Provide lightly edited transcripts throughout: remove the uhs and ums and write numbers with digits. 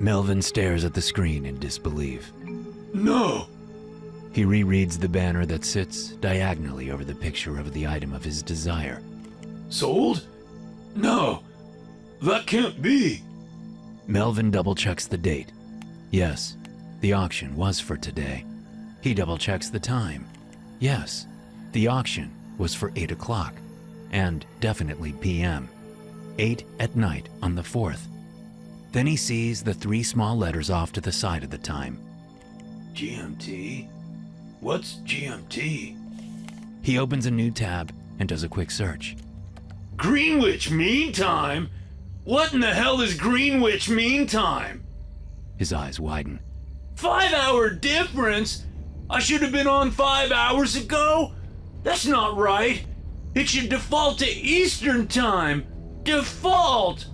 Melvin stares at the screen in disbelief. No! He rereads the banner that sits diagonally over the picture of the item of his desire. Sold? No, that can't be. Melvin double-checks the date. Yes, the auction was for today. He double-checks the time. Yes, the auction was for 8 o'clock, and definitely p.m. 8 at night on the 4th. Then he sees the 3 small letters off to the side of the time. GMT? What's GMT? He opens a new tab and does a quick search. Greenwich Mean Time? What in the hell is Greenwich Mean Time? His eyes widen. 5-hour difference? I should have been on 5 hours ago? That's not right. It should default to Eastern Time. Default!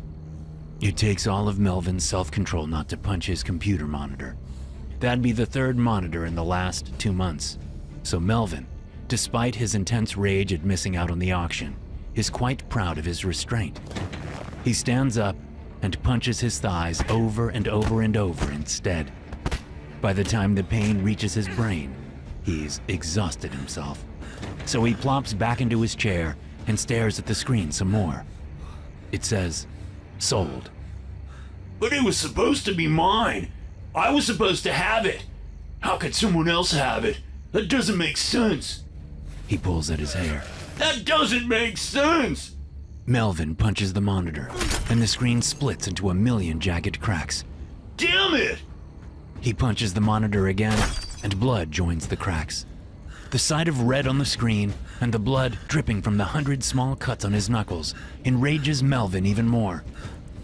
It takes all of Melvin's self-control not to punch his computer monitor. That'd be the 3rd monitor in the last 2 months. So Melvin, despite his intense rage at missing out on the auction, is quite proud of his restraint. He stands up and punches his thighs over and over and over instead. By the time the pain reaches his brain, he's exhausted himself. So he plops back into his chair and stares at the screen some more. It says, sold. But it was supposed to be mine. I was supposed to have it. How could someone else have it? That doesn't make sense. He pulls at his hair. That doesn't make sense! Melvin punches the monitor, and the screen splits into a million jagged cracks. Damn it! He punches the monitor again, and blood joins the cracks. The sight of red on the screen and the blood dripping from the 100 small cuts on his knuckles enrages Melvin even more.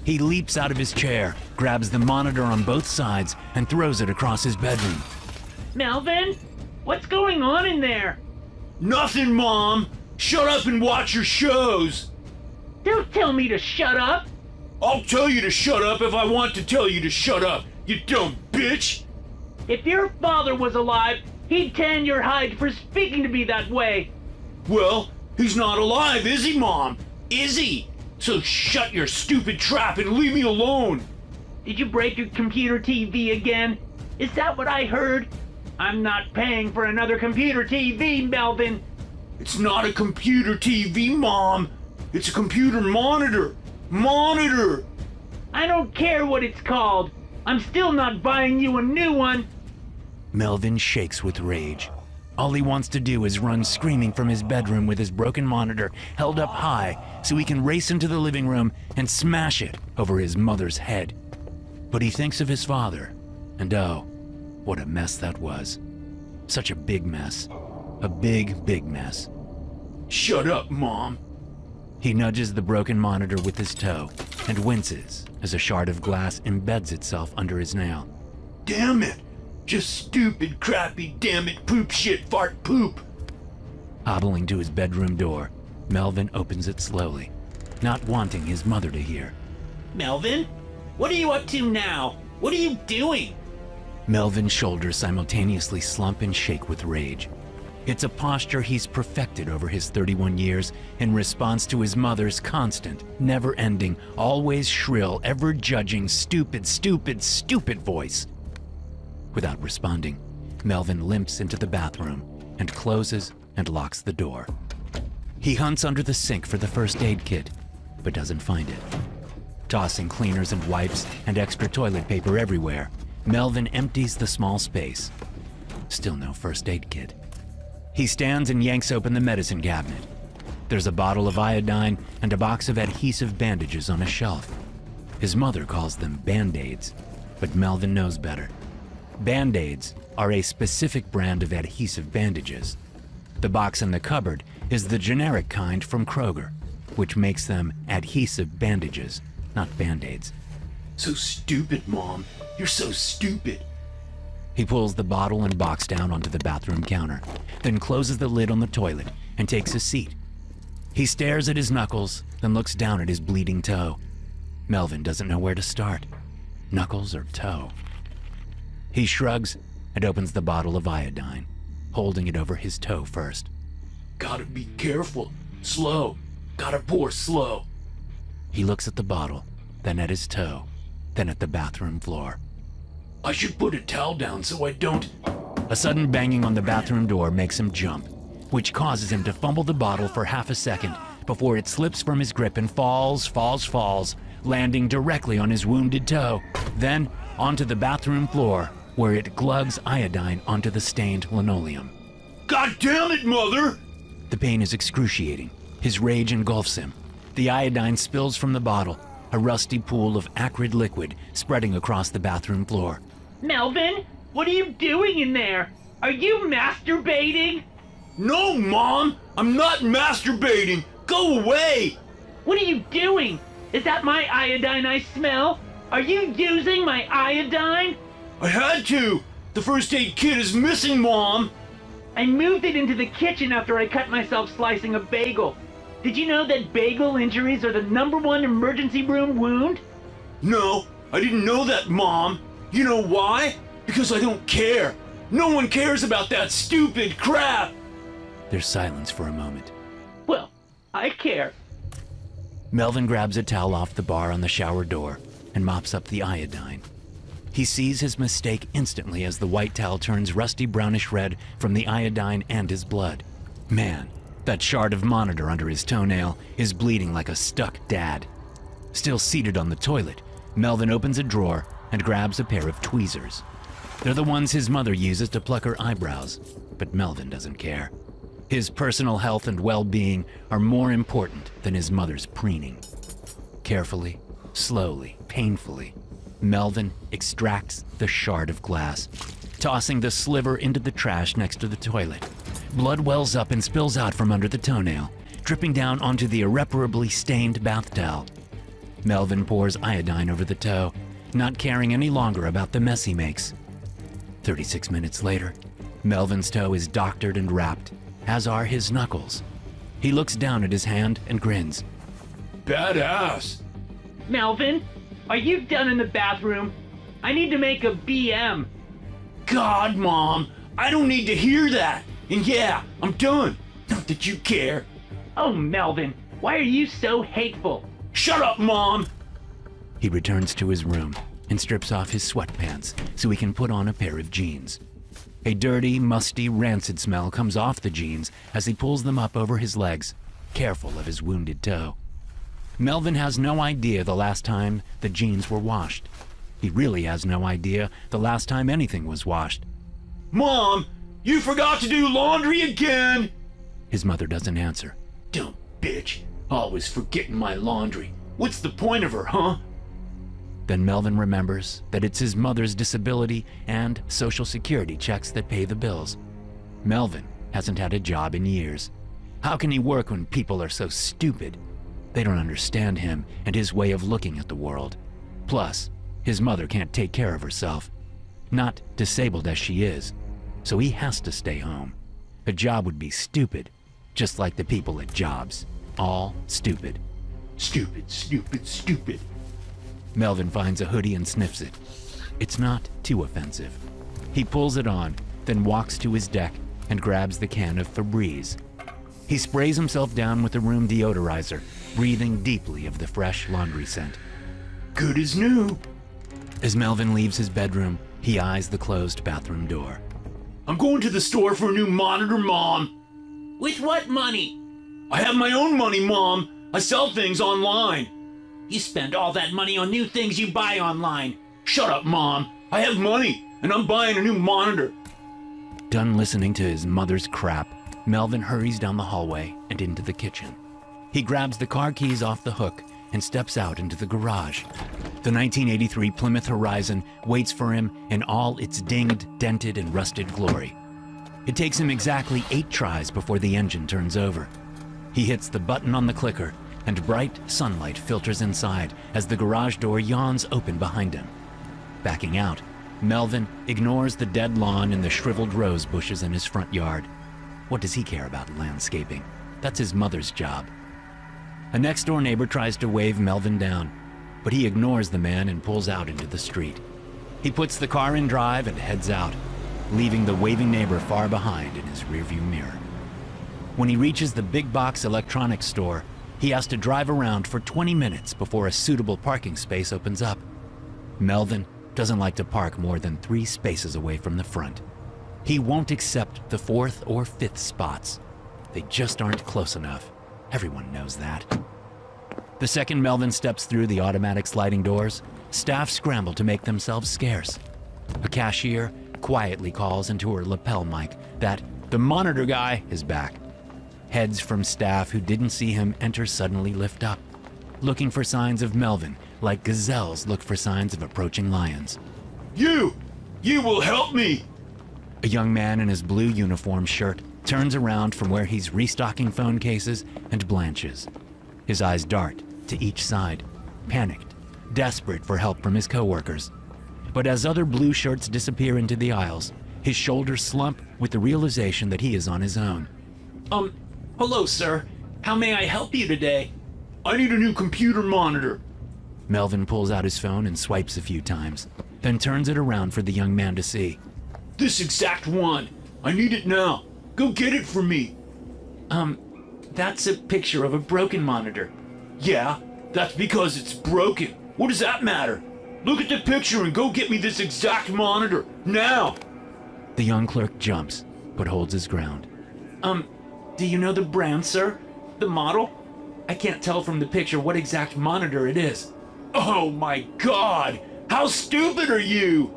He leaps out of his chair, grabs the monitor on both sides, and throws it across his bedroom. Melvin? What's going on in there? Nothing, Mom! Shut up and watch your shows! Don't tell me to shut up! I'll tell you to shut up if I want to tell you to shut up, you dumb bitch! If your father was alive, he'd tan your hide for speaking to me that way. Well, he's not alive, is he, Mom? Is he? So shut your stupid trap and leave me alone! Did you break your computer TV again? Is that what I heard? I'm not paying for another computer TV, Melvin. It's not a computer TV, Mom. It's a computer monitor. Monitor! I don't care what it's called. I'm still not buying you a new one. Melvin shakes with rage. All he wants to do is run screaming from his bedroom with his broken monitor held up high so he can race into the living room and smash it over his mother's head. But he thinks of his father, and oh, what a mess that was. Such a big mess. A big, big mess. Shut up, Mom. He nudges the broken monitor with his toe and winces as a shard of glass embeds itself under his nail. Damn it! Just stupid, crappy, damn it, poop shit, fart poop! Hobbling to his bedroom door, Melvin opens it slowly, not wanting his mother to hear. Melvin? What are you up to now? What are you doing? Melvin's shoulders simultaneously slump and shake with rage. It's a posture he's perfected over his 31 years in response to his mother's constant, never-ending, always shrill, ever-judging, stupid, stupid, stupid voice. Without responding, Melvin limps into the bathroom and closes and locks the door. He hunts under the sink for the first aid kit, but doesn't find it. Tossing cleaners and wipes and extra toilet paper everywhere, Melvin empties the small space. Still no first aid kit. He stands and yanks open the medicine cabinet. There's a bottle of iodine and a box of adhesive bandages on a shelf. His mother calls them Band-Aids, but Melvin knows better. Band-Aids are a specific brand of adhesive bandages. The box in the cupboard is the generic kind from Kroger, which makes them adhesive bandages, not Band-Aids. So stupid, Mom. You're so stupid. He pulls the bottle and box down onto the bathroom counter, then closes the lid on the toilet and takes a seat. He stares at his knuckles, then looks down at his bleeding toe. Melvin doesn't know where to start, knuckles or toe. He shrugs and opens the bottle of iodine, holding it over his toe first. Gotta be careful. Slow. Gotta pour slow. He looks at the bottle, then at his toe. then at the bathroom floor. I should put a towel down so I don't... A sudden banging on the bathroom door makes him jump, which causes him to fumble the bottle for half a second before it slips from his grip and falls, landing directly on his wounded toe, then onto the bathroom floor, where it glugs iodine onto the stained linoleum. God damn it, Mother! The pain is excruciating. His rage engulfs him. The iodine spills from the bottle, a rusty pool of acrid liquid spreading across the bathroom floor. Melvin, what are you doing in there? Are you masturbating? No, Mom! I'm not masturbating! Go away! What are you doing? Is that my iodine I smell? Are you using my iodine? I had to! The first aid kit is missing, Mom! I moved it into the kitchen after I cut myself slicing a bagel. Did you know that bagel injuries are the #1 emergency room wound? No, I didn't know that, Mom. You know why? Because I don't care. No one cares about that stupid crap! There's silence for a moment. Well, I care. Melvin grabs a towel off the bar on the shower door and mops up the iodine. He sees his mistake instantly as the white towel turns rusty brownish red from the iodine and his blood. Man, that shard of monitor under his toenail is bleeding like a stuck dad. Still seated on the toilet, Melvin opens a drawer and grabs a pair of tweezers. They're the ones his mother uses to pluck her eyebrows, but Melvin doesn't care. His personal health and well-being are more important than his mother's preening. Carefully, slowly, painfully, Melvin extracts the shard of glass, tossing the sliver into the trash next to the toilet. Blood wells up and spills out from under the toenail, dripping down onto the irreparably stained bath towel. Melvin pours iodine over the toe, not caring any longer about the mess he makes. 36 minutes later, Melvin's toe is doctored and wrapped, as are his knuckles. He looks down at his hand and grins. Badass! Melvin, are you done in the bathroom? I need to make a BM. God, Mom, I don't need to hear that. And yeah, I'm done. Not that you care. Oh, Melvin, why are you so hateful? Shut up, Mom! He returns to his room and strips off his sweatpants so he can put on a pair of jeans. A dirty, musty, rancid smell comes off the jeans as he pulls them up over his legs, careful of his wounded toe. Melvin has no idea the last time the jeans were washed. He really has no idea the last time anything was washed. Mom, you forgot to do laundry again! His mother doesn't answer. Dumb bitch, always forgetting my laundry. What's the point of her, huh? Then Melvin remembers that it's his mother's disability and Social Security checks that pay the bills. Melvin hasn't had a job in years. How can he work when people are so stupid? They don't understand him and his way of looking at the world. Plus, his mother can't take care of herself. Not disabled as she is, so he has to stay home. A job would be stupid, just like the people at jobs. All stupid. Stupid, stupid, stupid. Melvin finds a hoodie and sniffs it. It's not too offensive. He pulls it on, then walks to his deck and grabs the can of Febreze. He sprays himself down with a room deodorizer, breathing deeply of the fresh laundry scent. Good as new. As Melvin leaves his bedroom, he eyes the closed bathroom door. I'm going to the store for a new monitor, Mom. With what money? I have my own money, Mom. I sell things online. You spend all that money on new things you buy online. Shut up, Mom. I have money, and I'm buying a new monitor. Done listening to his mother's crap, Melvin hurries down the hallway and into the kitchen. He grabs the car keys off the hook and steps out into the garage. The 1983 Plymouth Horizon waits for him in all its dinged, dented, and rusted glory. It takes him exactly 8 tries before the engine turns over. He hits the button on the clicker, and bright sunlight filters inside as the garage door yawns open behind him. Backing out, Melvin ignores the dead lawn and the shriveled rose bushes in his front yard. What does he care about landscaping? That's his mother's job. A next-door neighbor tries to wave Melvin down, but he ignores the man and pulls out into the street. He puts the car in drive and heads out, leaving the waving neighbor far behind in his rearview mirror. When he reaches the big box electronics store, he has to drive around for 20 minutes before a suitable parking space opens up. Melvin doesn't like to park more than 3 spaces away from the front. He won't accept the 4th or 5th spots. They just aren't close enough. Everyone knows that. The second Melvin steps through the automatic sliding doors, staff scramble to make themselves scarce. A cashier quietly calls into her lapel mic that the monitor guy is back. Heads from staff who didn't see him enter suddenly lift up, looking for signs of Melvin like gazelles look for signs of approaching lions. You will help me. A young man in his blue uniform shirt turns around from where he's restocking phone cases and blanches. His eyes dart to each side, panicked, desperate for help from his coworkers. But as other blue shirts disappear into the aisles, his shoulders slump with the realization that he is on his own. Hello, sir. How may I help you today? I need a new computer monitor. Melvin pulls out his phone and swipes a few times, then turns it around for the young man to see. This exact one. I need it now. Go get it for me. That's a picture of a broken monitor. Yeah, that's because it's broken. What does that matter? Look at the picture and go get me this exact monitor. Now! The young clerk jumps, but holds his ground. Do you know the brand, sir? The model? I can't tell from the picture what exact monitor it is. Oh my God! How stupid are you?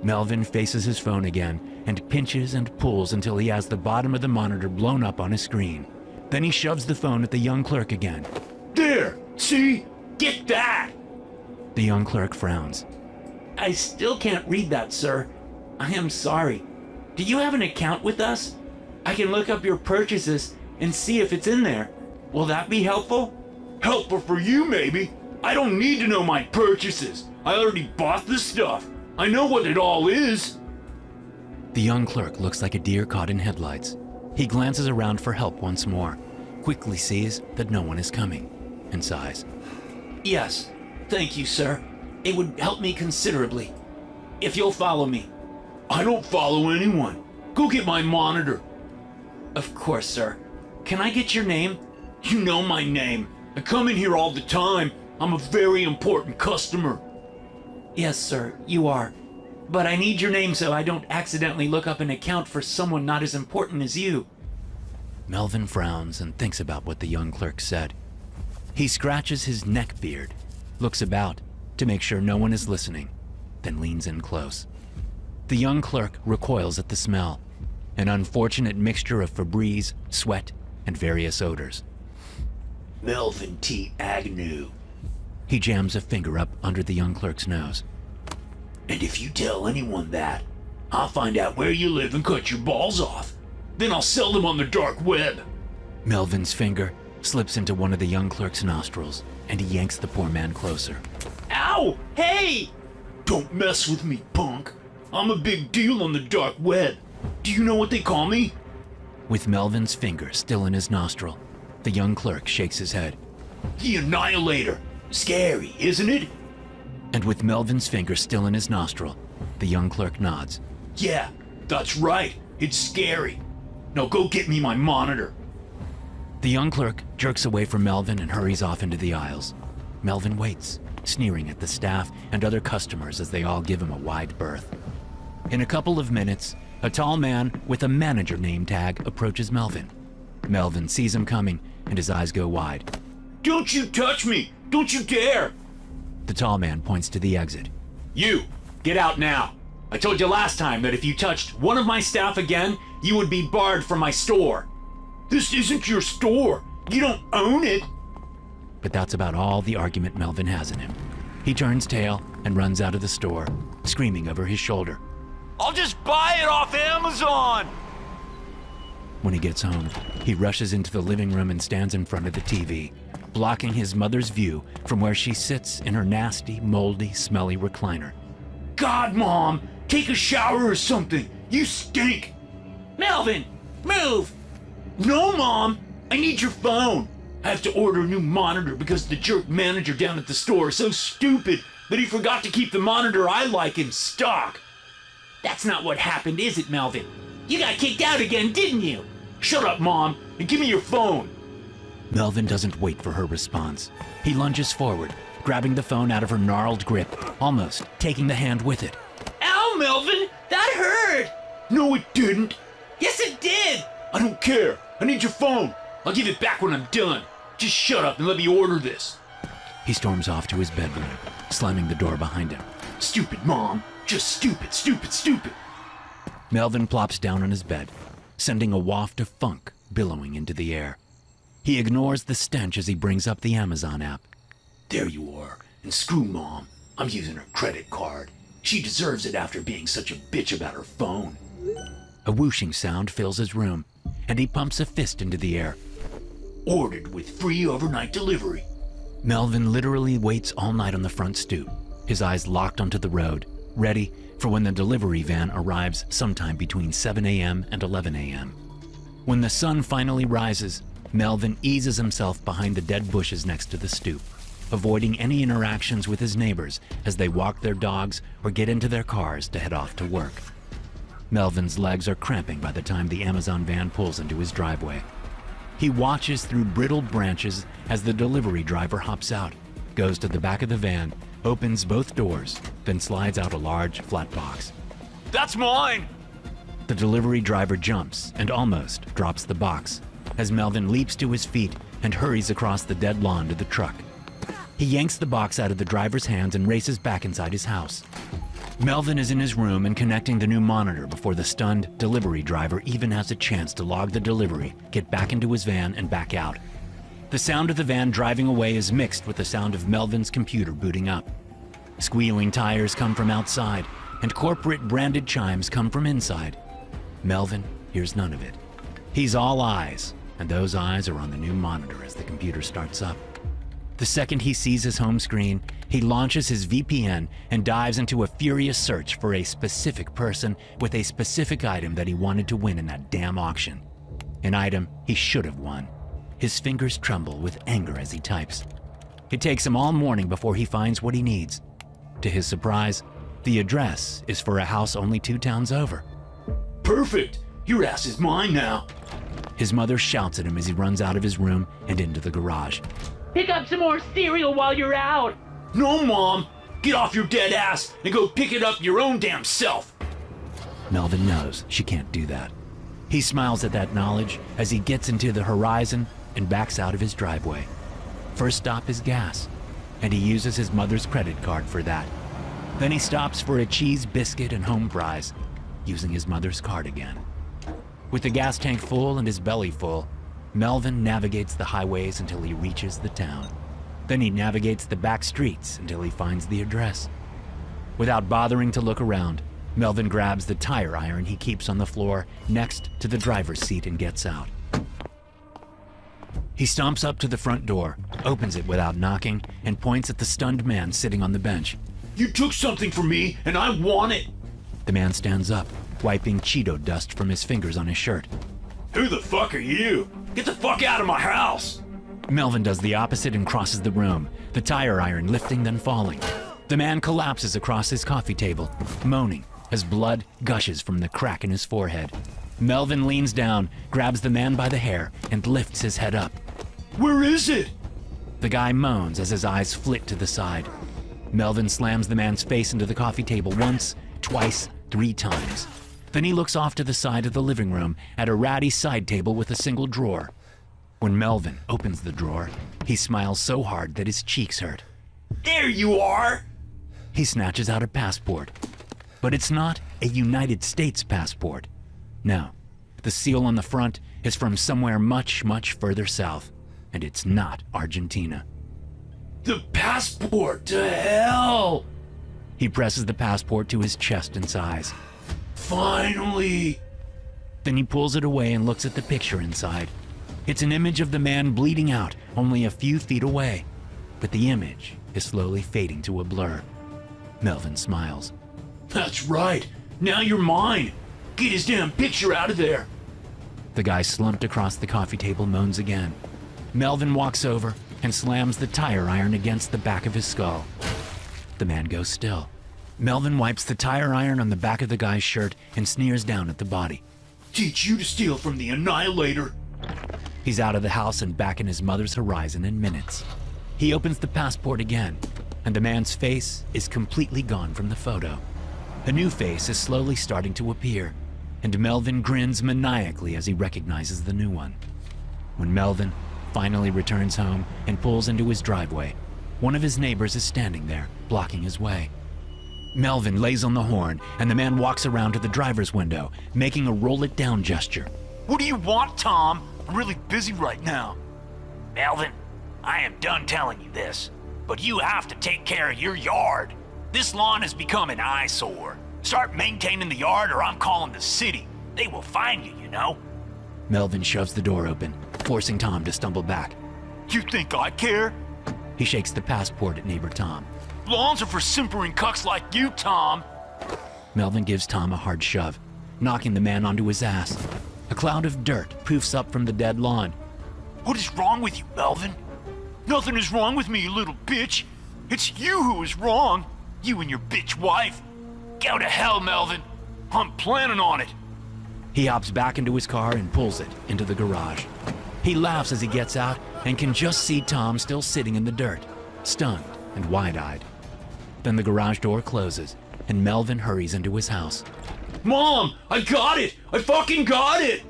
Melvin faces his phone again and pinches and pulls until he has the bottom of the monitor blown up on his screen. Then he shoves the phone at the young clerk again. There! See? Get that! The young clerk frowns. I still can't read that, sir. I am sorry. Do you have an account with us? I can look up your purchases and see if it's in there. Will that be helpful? Helpful for you, maybe. I don't need to know my purchases. I already bought the stuff. I know what it all is. The young clerk looks like a deer caught in headlights. He glances around for help once more, quickly sees that no one is coming, and sighs. Yes, thank you, sir. It would help me considerably. If you'll follow me. I don't follow anyone. Go get my monitor. Of course, sir. Can I get your name? You know my name. I come in here all the time. I'm a very important customer. Yes, sir, you are. But I need your name so I don't accidentally look up an account for someone not as important as you. Melvin frowns and thinks about what the young clerk said. He scratches his neck beard, looks about to make sure no one is listening, then leans in close. The young clerk recoils at the smell, an unfortunate mixture of Febreze, sweat, and various odors. Melvin T. Agnew. He jams a finger up under the young clerk's nose. And if you tell anyone that, I'll find out where you live and cut your balls off. Then I'll sell them on the dark web. Melvin's finger slips into one of the young clerk's nostrils, and he yanks the poor man closer. Ow! Hey! Don't mess with me, punk. I'm a big deal on the dark web. Do you know what they call me? With Melvin's finger still in his nostril, the young clerk shakes his head. The Annihilator. Scary, isn't it? And with Melvin's finger still in his nostril, the young clerk nods. Yeah, that's right. It's scary. Now go get me my monitor. The young clerk jerks away from Melvin and hurries off into the aisles. Melvin waits, sneering at the staff and other customers as they all give him a wide berth. In a couple of minutes, a tall man with a manager name tag approaches Melvin. Melvin sees him coming and his eyes go wide. Don't you touch me! Don't you dare! The tall man points to the exit. You, get out now. I told you last time that if you touched one of my staff again, you would be barred from my store. This isn't your store. You don't own it. But that's about all the argument Melvin has in him. He turns tail and runs out of the store, screaming over his shoulder. I'll just buy it off Amazon! When he gets home, he rushes into the living room and stands in front of the TV, blocking his mother's view from where she sits in her nasty, moldy, smelly recliner. God, Mom! Take a shower or something! You stink! Melvin, move! No, Mom! I need your phone! I have to order a new monitor because the jerk manager down at the store is so stupid that he forgot to keep the monitor I like in stock. That's not what happened, is it, Melvin? You got kicked out again, didn't you? Shut up, Mom, and give me your phone. Melvin doesn't wait for her response. He lunges forward, grabbing the phone out of her gnarled grip, almost taking the hand with it. Ow, Melvin! That hurt! No, it didn't. Yes, it did! I don't care. I need your phone. I'll give it back when I'm done. Just shut up and let me order this. He storms off to his bedroom, slamming the door behind him. Stupid mom. Just stupid, stupid, stupid. Melvin plops down on his bed, sending a waft of funk billowing into the air. He ignores the stench as he brings up the Amazon app. There you are. And screw mom. I'm using her credit card. She deserves it after being such a bitch about her phone. A whooshing sound fills his room, and he pumps a fist into the air. Ordered with free overnight delivery. Melvin literally waits all night on the front stoop, his eyes locked onto the road, ready for when the delivery van arrives sometime between 7 a.m. and 11 a.m. When the sun finally rises, Melvin eases himself behind the dead bushes next to the stoop, avoiding any interactions with his neighbors as they walk their dogs or get into their cars to head off to work. Melvin's legs are cramping by the time the Amazon van pulls into his driveway. He watches through brittled branches as the delivery driver hops out, goes to the back of the van, opens both doors, then slides out a large, flat box. That's mine! The delivery driver jumps and almost drops the box as Melvin leaps to his feet and hurries across the dead lawn to the truck. He yanks the box out of the driver's hands and races back inside his house. Melvin is in his room and connecting the new monitor before the stunned delivery driver even has a chance to log the delivery, get back into his van, and back out. The sound of the van driving away is mixed with the sound of Melvin's computer booting up. Squealing tires come from outside, and corporate branded chimes come from inside. Melvin hears none of it. He's all eyes, and those eyes are on the new monitor as the computer starts up. The second he sees his home screen, he launches his VPN and dives into a furious search for a specific person with a specific item that he wanted to win in that damn auction. An item he should have won. His fingers tremble with anger as he types. It takes him all morning before he finds what he needs. To his surprise, the address is for a house only 2 towns over. Perfect! Your ass is mine now. His mother shouts at him as he runs out of his room and into the garage. Pick up some more cereal while you're out. No, Mom! Get off your dead ass and go pick it up your own damn self! Melvin knows she can't do that. He smiles at that knowledge as he gets into the horizon and backs out of his driveway. First stop is gas, and he uses his mother's credit card for that. Then he stops for a cheese biscuit and home fries, using his mother's card again. With the gas tank full and his belly full, Melvin navigates the highways until he reaches the town. Then he navigates the back streets until he finds the address. Without bothering to look around, Melvin grabs the tire iron he keeps on the floor next to the driver's seat and gets out. He stomps up to the front door, opens it without knocking, and points at the stunned man sitting on the bench. You took something from me, and I want it! The man stands up, wiping Cheeto dust from his fingers on his shirt. Who the fuck are you? Get the fuck out of my house! Melvin does the opposite and crosses the room, the tire iron lifting then falling. The man collapses across his coffee table, moaning as blood gushes from the crack in his forehead. Melvin leans down, grabs the man by the hair, and lifts his head up. Where is it? The guy moans as his eyes flit to the side. Melvin slams the man's face into the coffee table once, twice, 3 times. Then he looks off to the side of the living room at a ratty side table with a single drawer. When Melvin opens the drawer, he smiles so hard that his cheeks hurt. There you are! He snatches out a passport. But it's not a United States passport. No, the seal on the front is from somewhere much, much further south, and it's not Argentina. The passport, to hell! He presses the passport to his chest and sighs. Finally! Then he pulls it away and looks at the picture inside. It's an image of the man bleeding out only a few feet away, but the image is slowly fading to a blur. Melvin smiles. That's right. Now you're mine. Get his damn picture out of there. The guy slumped across the coffee table moans again. Melvin walks over and slams the tire iron against the back of his skull. The man goes still. Melvin wipes the tire iron on the back of the guy's shirt and sneers down at the body. Teach you to steal from the Annihilator. He's out of the house and back in his mother's horizon in minutes. He opens the passport again, and the man's face is completely gone from the photo. A new face is slowly starting to appear, and Melvin grins maniacally as he recognizes the new one. When Melvin finally returns home and pulls into his driveway, one of his neighbors is standing there, blocking his way. Melvin lays on the horn, and the man walks around to the driver's window, making a roll-it-down gesture. What do you want, Tom? I'm really busy right now. Melvin, I am done telling you this, but you have to take care of your yard. This lawn has become an eyesore. Start maintaining the yard or I'm calling the city. They will find you, you know. Melvin shoves the door open, forcing Tom to stumble back. You think I care? He shakes the passport at neighbor Tom. Lawns are for simpering cucks like you, Tom. Melvin gives Tom a hard shove, knocking the man onto his ass. A cloud of dirt poofs up from the dead lawn. What is wrong with you, Melvin? Nothing is wrong with me, you little bitch. It's you who is wrong. You and your bitch wife. Go to hell, Melvin. I'm planning on it. He hops back into his car and pulls it into the garage. He laughs as he gets out and can just see Tom still sitting in the dirt, stunned and wide-eyed. Then the garage door closes, and Melvin hurries into his house. Mom, I got it! I fucking got it!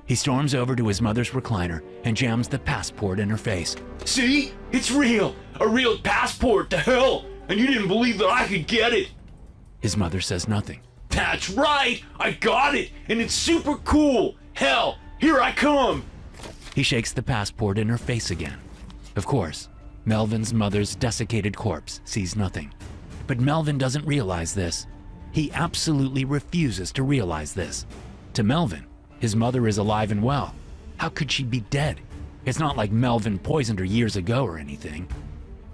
He storms over to his mother's recliner and jams the passport in her face. See? It's real! A real passport to hell! And you didn't believe that I could get it! His mother says nothing. That's right! I got it! And it's super cool! Hell, here I come! He shakes the passport in her face again. Of course, Melvin's mother's desiccated corpse sees nothing. But Melvin doesn't realize this. He absolutely refuses to realize this. To Melvin, his mother is alive and well. How could she be dead? It's not like Melvin poisoned her years ago or anything.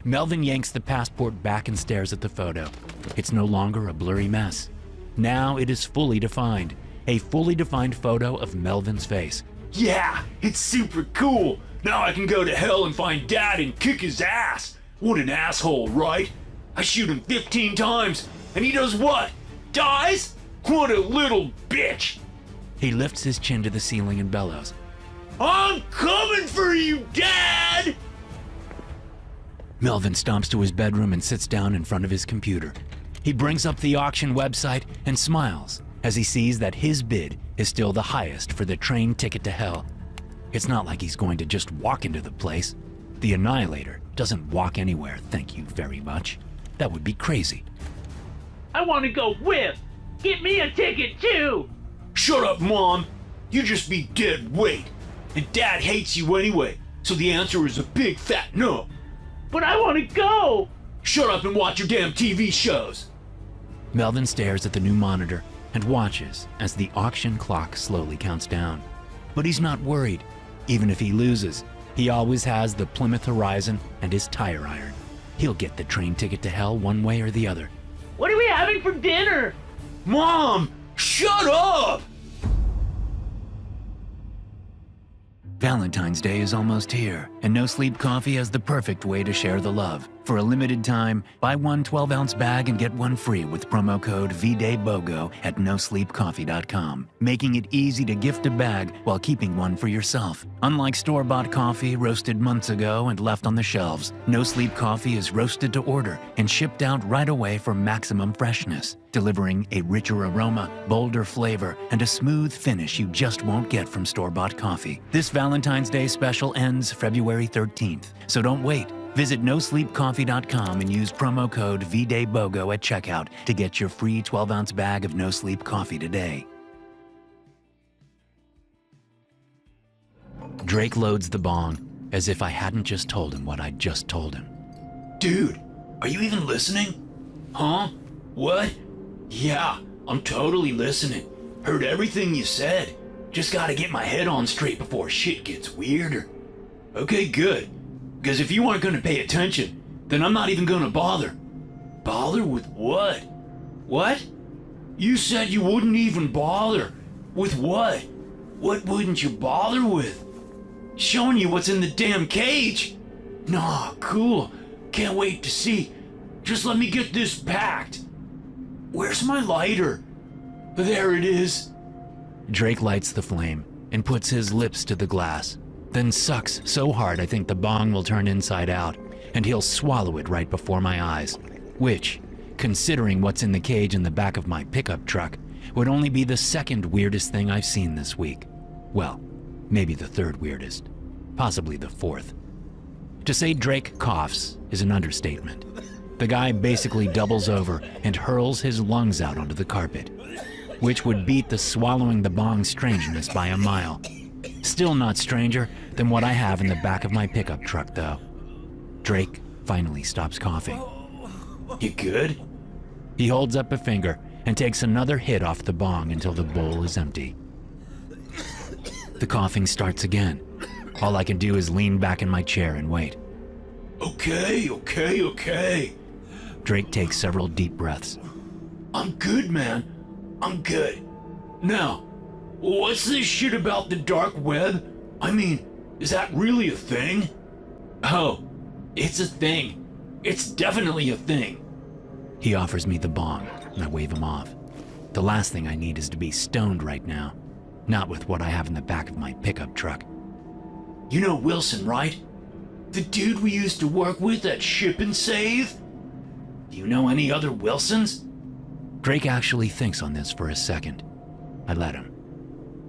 Melvin yanks the passport back and stares at the photo. It's no longer a blurry mess. Now it is fully defined. A fully defined photo of Melvin's face. Yeah, it's super cool! Now I can go to hell and find Dad and kick his ass! What an asshole, right? I shoot him 15 times, and he does what? Dies? What a little bitch! He lifts his chin to the ceiling and bellows. I'm coming for you, Dad! Melvin stomps to his bedroom and sits down in front of his computer. He brings up the auction website and smiles as he sees that his bid is still the highest for the train ticket to hell. It's not like he's going to just walk into the place. The Annihilator doesn't walk anywhere, thank you very much. That would be crazy. I want to go with. Get me a ticket too. Shut up, Mom! You just be dead weight. And Dad hates you anyway, so the answer is a big fat no. But I want to go. Shut up and watch your damn TV shows. Melvin stares at the new monitor and watches as the auction clock slowly counts down. But he's not worried. Even if he loses, he always has the Plymouth Horizon and his tire iron. He'll get the train ticket to hell one way or the other. What are we having for dinner? Mom, shut up! Valentine's Day is almost here, and No Sleep Coffee has the perfect way to share the love. For a limited time, buy one 12-ounce bag and get one free with promo code VDayBOGO at nosleepcoffee.com, making it easy to gift a bag while keeping one for yourself. Unlike store-bought coffee roasted months ago and left on the shelves, No Sleep Coffee is roasted to order and shipped out right away for maximum freshness, delivering a richer aroma, bolder flavor, and a smooth finish you just won't get from store-bought coffee. This Valentine's Day special ends February 13th, so don't wait. Visit nosleepcoffee.com and use promo code VDayBOGO at checkout to get your free 12-ounce bag of No Sleep Coffee today. Drake loads the bong as if I hadn't just told him what I'd just told him. Dude, are you even listening? Huh? What? Yeah, I'm totally listening. Heard everything you said. Just gotta get my head on straight before shit gets weirder. Okay, good. Because if you aren't gonna pay attention, then I'm not even gonna bother. Bother with what? What? You said you wouldn't even bother. With what? What wouldn't you bother with? Showing you what's in the damn cage? Nah, cool. Can't wait to see. Just let me get this packed. Where's my lighter? There it is. Drake lights the flame and puts his lips to the glass, then sucks so hard I think the bong will turn inside out. and he'll swallow it right before my eyes, which, considering what's in the cage in the back of my pickup truck, would only be the second weirdest thing I've seen this week. Well, maybe the third weirdest, possibly the fourth. To say Drake coughs is an understatement. The guy basically doubles over and hurls his lungs out onto the carpet, which would beat the swallowing the bong strangeness by a mile. Still not stranger than what I have in the back of my pickup truck, though. Drake finally stops coughing. You good? He holds up a finger and takes another hit off the bong until the bowl is empty. The coughing starts again. All I can do is lean back in my chair and wait. Okay. Drake takes several deep breaths. I'm good, man. I'm good. Now, what's this shit about the dark web? I mean, is that really a thing? Oh, it's a thing. It's definitely a thing. He offers me the bong, and I wave him off. The last thing I need is to be stoned right now, not with what I have in the back of my pickup truck. You know Wilson, right? The dude we used to work with at Ship and Save? Do you know any other Wilsons? Drake actually thinks on this for a second. I let him.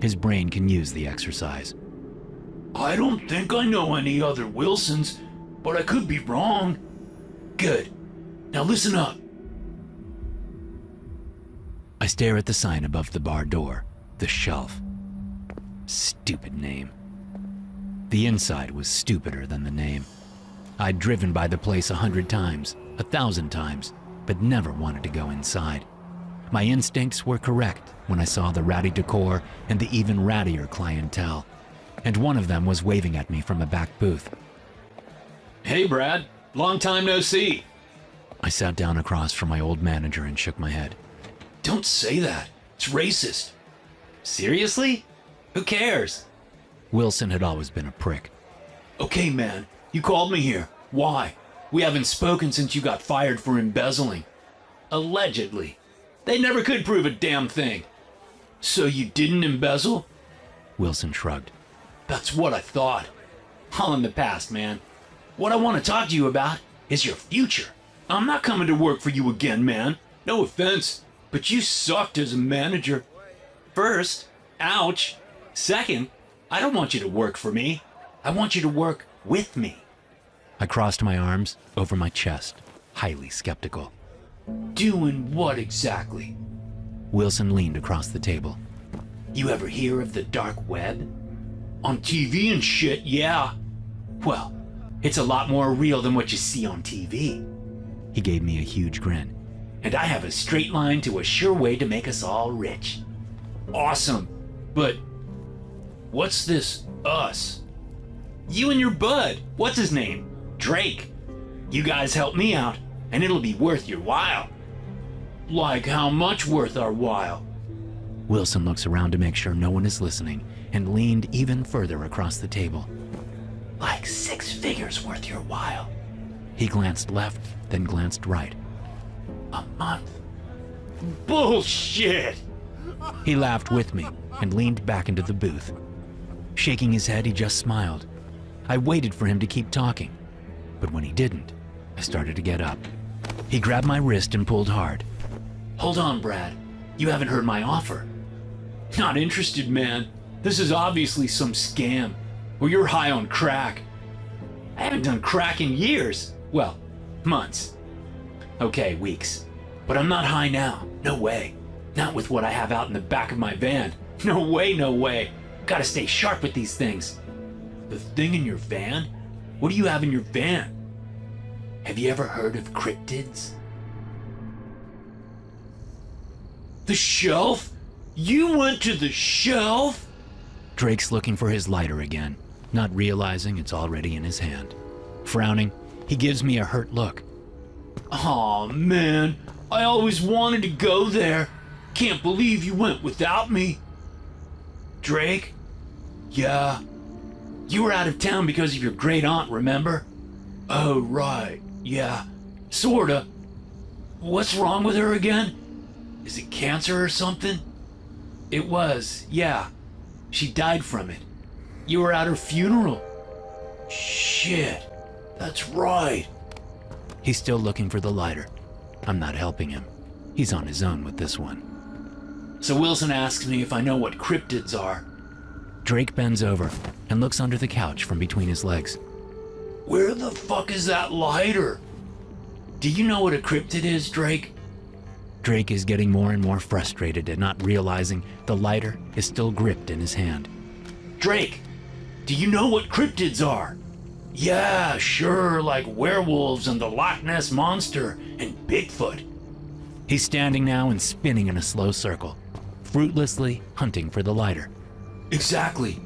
His brain can use the exercise. I don't think I know any other Wilsons, but I could be wrong. Good. Now listen up. I stare at the sign above the bar door, the shelf. Stupid name. The inside was stupider than the name. I'd driven by the place 100 times, 1,000 times, but never wanted to go inside. My instincts were correct when I saw the ratty decor and the even rattier clientele, and one of them was waving at me from a back booth. Hey, Brad. Long time no see. I sat down across from my old manager and shook my head. Don't say that. It's racist. Seriously? Who cares? Wilson had always been a prick. Okay, man. You called me here. Why? We haven't spoken since you got fired for embezzling. Allegedly. They never could prove a damn thing. So you didn't embezzle? Wilson shrugged. That's what I thought. All in the past, man. What I want to talk to you about is your future. I'm not coming to work for you again, man. No offense, but you sucked as a manager. First, ouch. Second, I don't want you to work for me. I want you to work with me. I crossed my arms over my chest, highly skeptical. Doing what exactly? Wilson leaned across the table. You ever hear of the dark web? On TV and shit, yeah. Well, it's a lot more real than what you see on TV. He gave me a huge grin. And I have a straight line to a sure way to make us all rich. Awesome. But what's this us? You and your bud. What's his name? Drake. You guys help me out, and it'll be worth your while. Like how much worth our while? Wilson looks around to make sure no one is listening and leaned even further across the table. Like 6 figures worth your while. He glanced left, then glanced right. A month. Bullshit! He laughed with me and leaned back into the booth. Shaking his head, he just smiled. I waited for him to keep talking, but when he didn't, I started to get up. He grabbed my wrist and pulled hard. Hold on, Brad. You haven't heard my offer. Not interested, man. This is obviously some scam. Or you're high on crack. I haven't done crack in years. Well, months. Okay, weeks. But I'm not high now. No way. Not with what I have out in the back of my van. No way, no way. Gotta stay sharp with these things. The thing in your van? What do you have in your van? Have you ever heard of cryptids? The shelf? You went to the shelf? Drake's looking for his lighter again, not realizing it's already in his hand. Frowning, he gives me a hurt look. Aw, man. I always wanted to go there. Can't believe you went without me. Drake? Yeah. You were out of town because of your great aunt, remember? Oh, right. Yeah. Sorta. What's wrong with her again? Is it cancer or something? It was, yeah. She died from it. You were at her funeral. Shit. That's right. He's still looking for the lighter. I'm not helping him. He's on his own with this one. So Wilson asks me if I know what cryptids are. Drake bends over and looks under the couch from between his legs. Where the fuck is that lighter? Do you know what a cryptid is, Drake? Drake is getting more and more frustrated at not realizing the lighter is still gripped in his hand. Drake, do you know what cryptids are? Yeah, sure, like werewolves and the Loch Ness Monster and Bigfoot. He's standing now and spinning in a slow circle, fruitlessly hunting for the lighter. Exactly.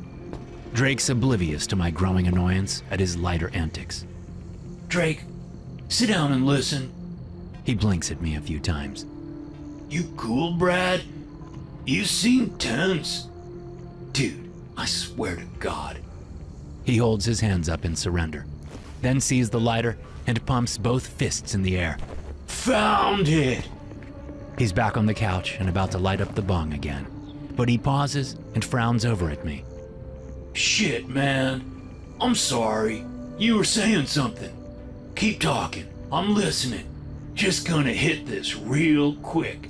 Drake's oblivious to my growing annoyance at his lighter antics. Drake, sit down and listen. He blinks at me a few times. You cool, Brad? You seem tense. Dude, I swear to God. He holds his hands up in surrender, then sees the lighter and pumps both fists in the air. Found it! He's back on the couch and about to light up the bong again, but he pauses and frowns over at me. Shit, man. I'm sorry. You were saying something. Keep talking. I'm listening. Just gonna hit this real quick.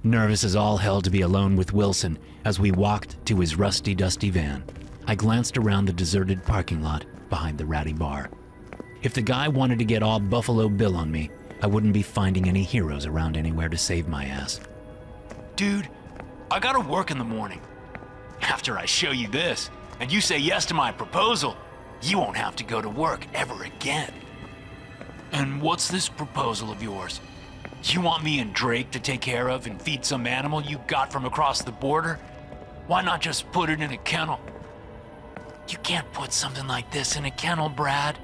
Nervous as all hell to be alone with Wilson as we walked to his rusty, dusty van, I glanced around the deserted parking lot behind the ratty bar. If the guy wanted to get all Buffalo Bill on me, I wouldn't be finding any heroes around anywhere to save my ass. Dude, I gotta work in the morning. After I show you this, and you say yes to my proposal, you won't have to go to work ever again. And what's this proposal of yours? You want me and Drake to take care of and feed some animal you got from across the border? Why not just put it in a kennel? You can't put something like this in a kennel, Brad.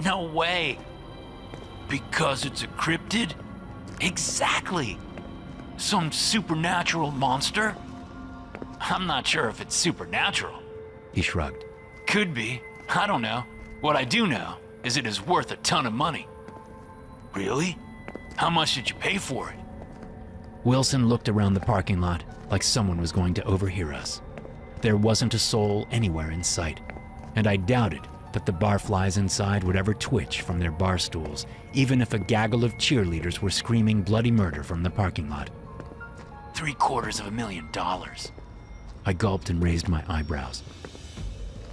No way. Because it's a cryptid? Exactly. Some supernatural monster? I'm not sure if it's supernatural. He shrugged. Could be. I don't know. What I do know is it is worth a ton of money. Really? How much did you pay for it? Wilson looked around the parking lot like someone was going to overhear us. There wasn't a soul anywhere in sight, and I doubted that the barflies inside would ever twitch from their bar stools, even if a gaggle of cheerleaders were screaming bloody murder from the parking lot. $750,000. I gulped and raised my eyebrows.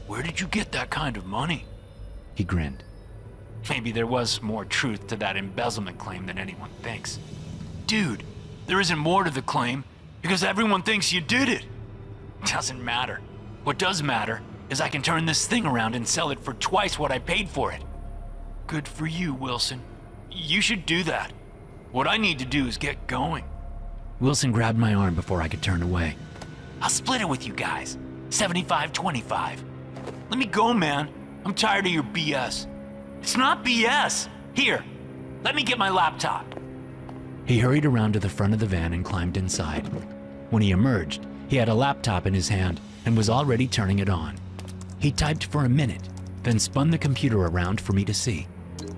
Where did you get that kind of money? He grinned. Maybe there was more truth to that embezzlement claim than anyone thinks. Dude, there isn't more to the claim because everyone thinks you did it. Doesn't matter. What does matter is I can turn this thing around and sell it for twice what I paid for it. Good for you, Wilson. You should do that. What I need to do is get going. Wilson grabbed my arm before I could turn away. I'll split it with you guys. 75-25. Let me go, man. I'm tired of your BS. It's not BS. Here, let me get my laptop. He hurried around to the front of the van and climbed inside. When he emerged, he had a laptop in his hand and was already turning it on. He typed for a minute, then spun the computer around for me to see.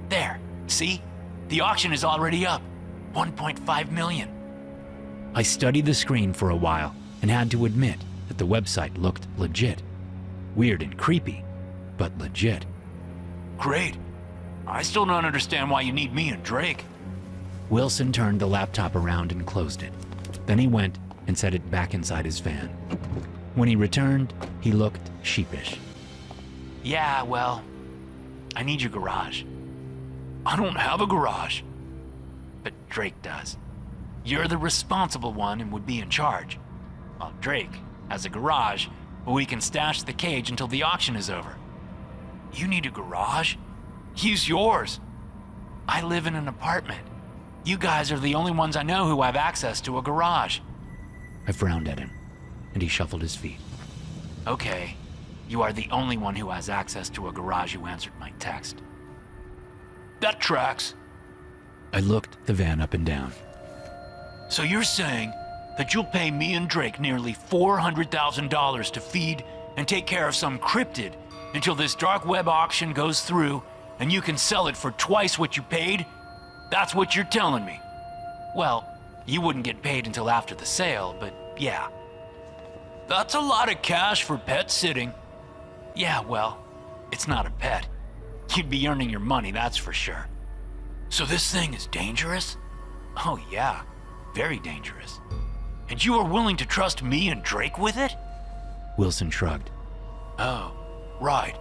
There, see? The auction is already up. 1.5 million. I studied the screen for a while and had to admit that the website looked legit. Weird and creepy, but legit. Great. I still don't understand why you need me and Drake. Wilson turned the laptop around and closed it. Then he went and set it back inside his van. When he returned, he looked sheepish. Yeah, well, I need your garage. I don't have a garage. But Drake does. You're the responsible one and would be in charge. While Drake has a garage where we can stash the cage until the auction is over. You need a garage? Use yours. I live in an apartment. You guys are the only ones I know who have access to a garage. I frowned at him, and he shuffled his feet. Okay, you are the only one who has access to a garage who answered my text. That tracks. I looked the van up and down. So you're saying that you'll pay me and Drake nearly $400,000 to feed and take care of some cryptid until this dark web auction goes through and you can sell it for twice what you paid? That's what you're telling me. Well, you wouldn't get paid until after the sale, but yeah. That's a lot of cash for pet sitting. Yeah, well, it's not a pet. You'd be earning your money, that's for sure. So this thing is dangerous? Oh yeah, very dangerous. And you are willing to trust me and Drake with it? Wilson shrugged. Oh, right.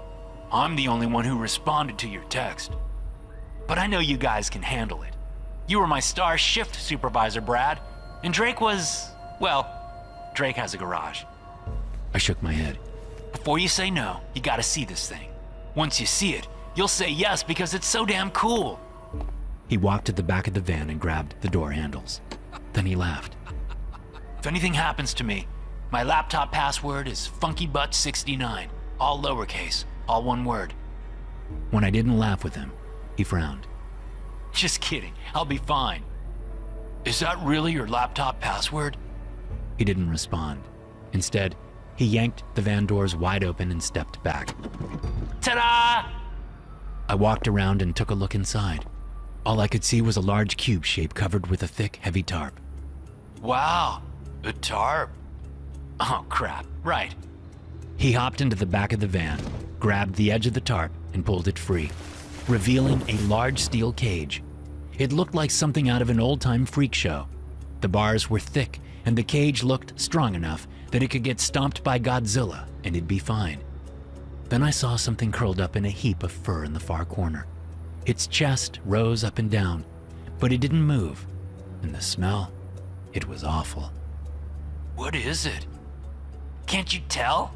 I'm the only one who responded to your text. But I know you guys can handle it. You were my star shift supervisor, Brad, and Drake was, well, Drake has a garage. I shook my head. Before you say no, you gotta see this thing. Once you see it, you'll say yes because it's so damn cool. He walked to the back of the van and grabbed the door handles. Then he laughed. If anything happens to me, my laptop password is funkybutt69, all lowercase, all one word. When I didn't laugh with him, he frowned. Just kidding, I'll be fine. Is that really your laptop password? He didn't respond. Instead, he yanked the van doors wide open and stepped back. Ta-da! I walked around and took a look inside. All I could see was a large cube shape covered with a thick, heavy tarp. Wow, a tarp. Oh crap, right. He hopped into the back of the van, grabbed the edge of the tarp, and pulled it free, revealing a large steel cage. It looked like something out of an old-time freak show. The bars were thick, and the cage looked strong enough that it could get stomped by Godzilla and it'd be fine. Then I saw something curled up in a heap of fur in the far corner. Its chest rose up and down, but it didn't move. And the smell, it was awful. What is it? Can't you tell?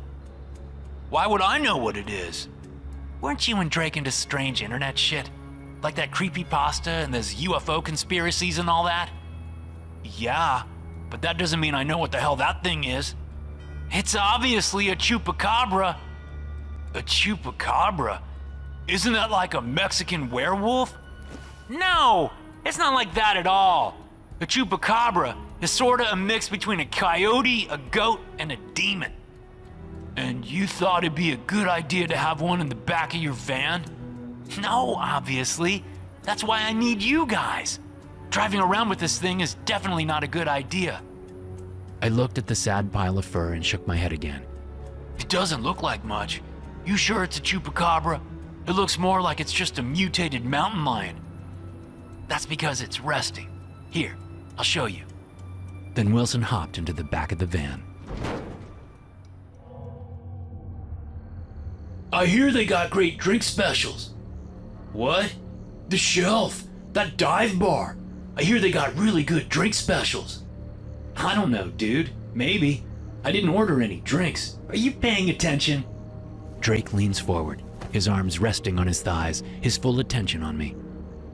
Why would I know what it is? Weren't you and Drake into strange internet shit? Like that creepypasta and those UFO conspiracies and all that? Yeah, but that doesn't mean I know what the hell that thing is. It's obviously a chupacabra. A chupacabra? Isn't that like a Mexican werewolf? No, it's not like that at all. A chupacabra is sorta a mix between a coyote, a goat, and a demon. And you thought it'd be a good idea to have one in the back of your van? No, obviously. That's why I need you guys. Driving around with this thing is definitely not a good idea. I looked at the sad pile of fur and shook my head again. It doesn't look like much. You sure it's a chupacabra? It looks more like it's just a mutated mountain lion. That's because it's resting. Here, I'll show you. Then Wilson hopped into the back of the van. I hear they got great drink specials. What? The Shelf. That dive bar. I hear they got really good drink specials. I don't know, dude. Maybe. I didn't order any drinks. Are you paying attention? Drake leans forward, his arms resting on his thighs, his full attention on me.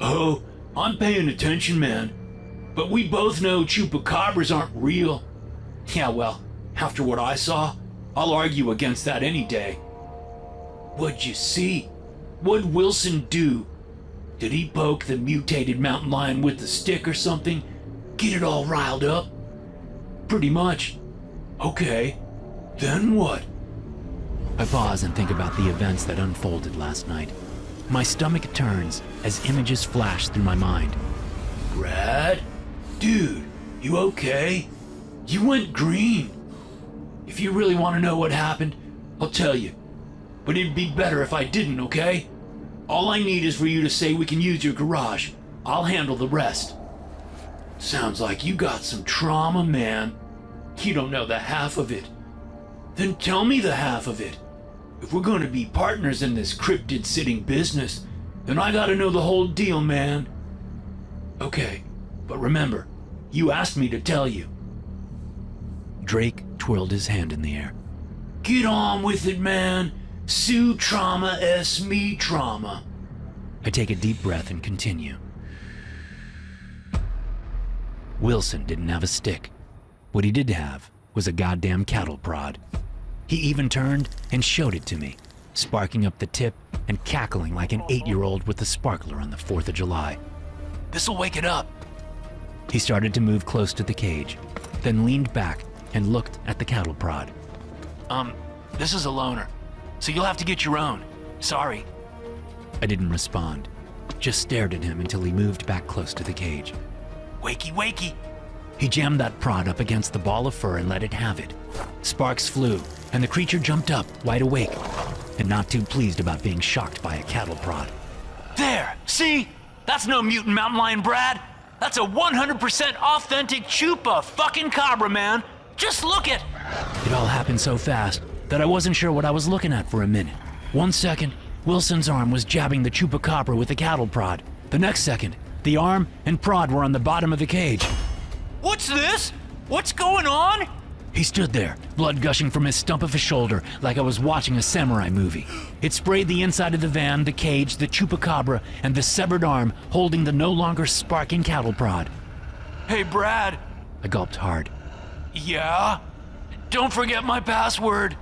Oh, I'm paying attention, man. But we both know chupacabras aren't real. Yeah, well, after what I saw, I'll argue against that any day. What'd you see? What'd Wilson do? Did he poke the mutated mountain lion with a stick or something? Get it all riled up? Pretty much. Okay, then what? I pause and think about the events that unfolded last night. My stomach turns as images flash through my mind. Brad? Dude, you okay? You went green. If you really want to know what happened, I'll tell you. But it'd be better if I didn't, okay? All I need is for you to say we can use your garage. I'll handle the rest. Sounds like you got some trauma, man. You don't know the half of it. Then tell me the half of it. If we're going to be partners in this cryptid-sitting business, then I gotta know the whole deal, man. Okay, but remember, you asked me to tell you. Drake twirled his hand in the air. Get on with it, man. Sue trauma es me trauma. I take a deep breath and continue. Wilson didn't have a stick. What he did have was a goddamn cattle prod. He even turned and showed it to me, sparking up the tip and cackling like an 8-year-old with a sparkler on the 4th of July. This'll wake it up. He started to move close to the cage, then leaned back and looked at the cattle prod. This is a loner, so you'll have to get your own. Sorry. I didn't respond, just stared at him until he moved back close to the cage. Wakey, wakey. He jammed that prod up against the ball of fur and let it have it. Sparks flew, and the creature jumped up, wide awake. and not too pleased about being shocked by a cattle prod. There, see? That's no mutant mountain lion, Brad. That's a 100% authentic chupa fucking cabra, man. Just look at... It all happened so fast that I wasn't sure what I was looking at for a minute. 1 second, Wilson's arm was jabbing the chupacabra with a cattle prod. The next second, the arm and prod were on the bottom of the cage. What's this? What's going on? He stood there, blood gushing from his stump of his shoulder like I was watching a samurai movie. It sprayed the inside of the van, the cage, the chupacabra, and the severed arm holding the no longer sparking cattle prod. Hey, Brad. I gulped hard. Yeah? Don't forget my password.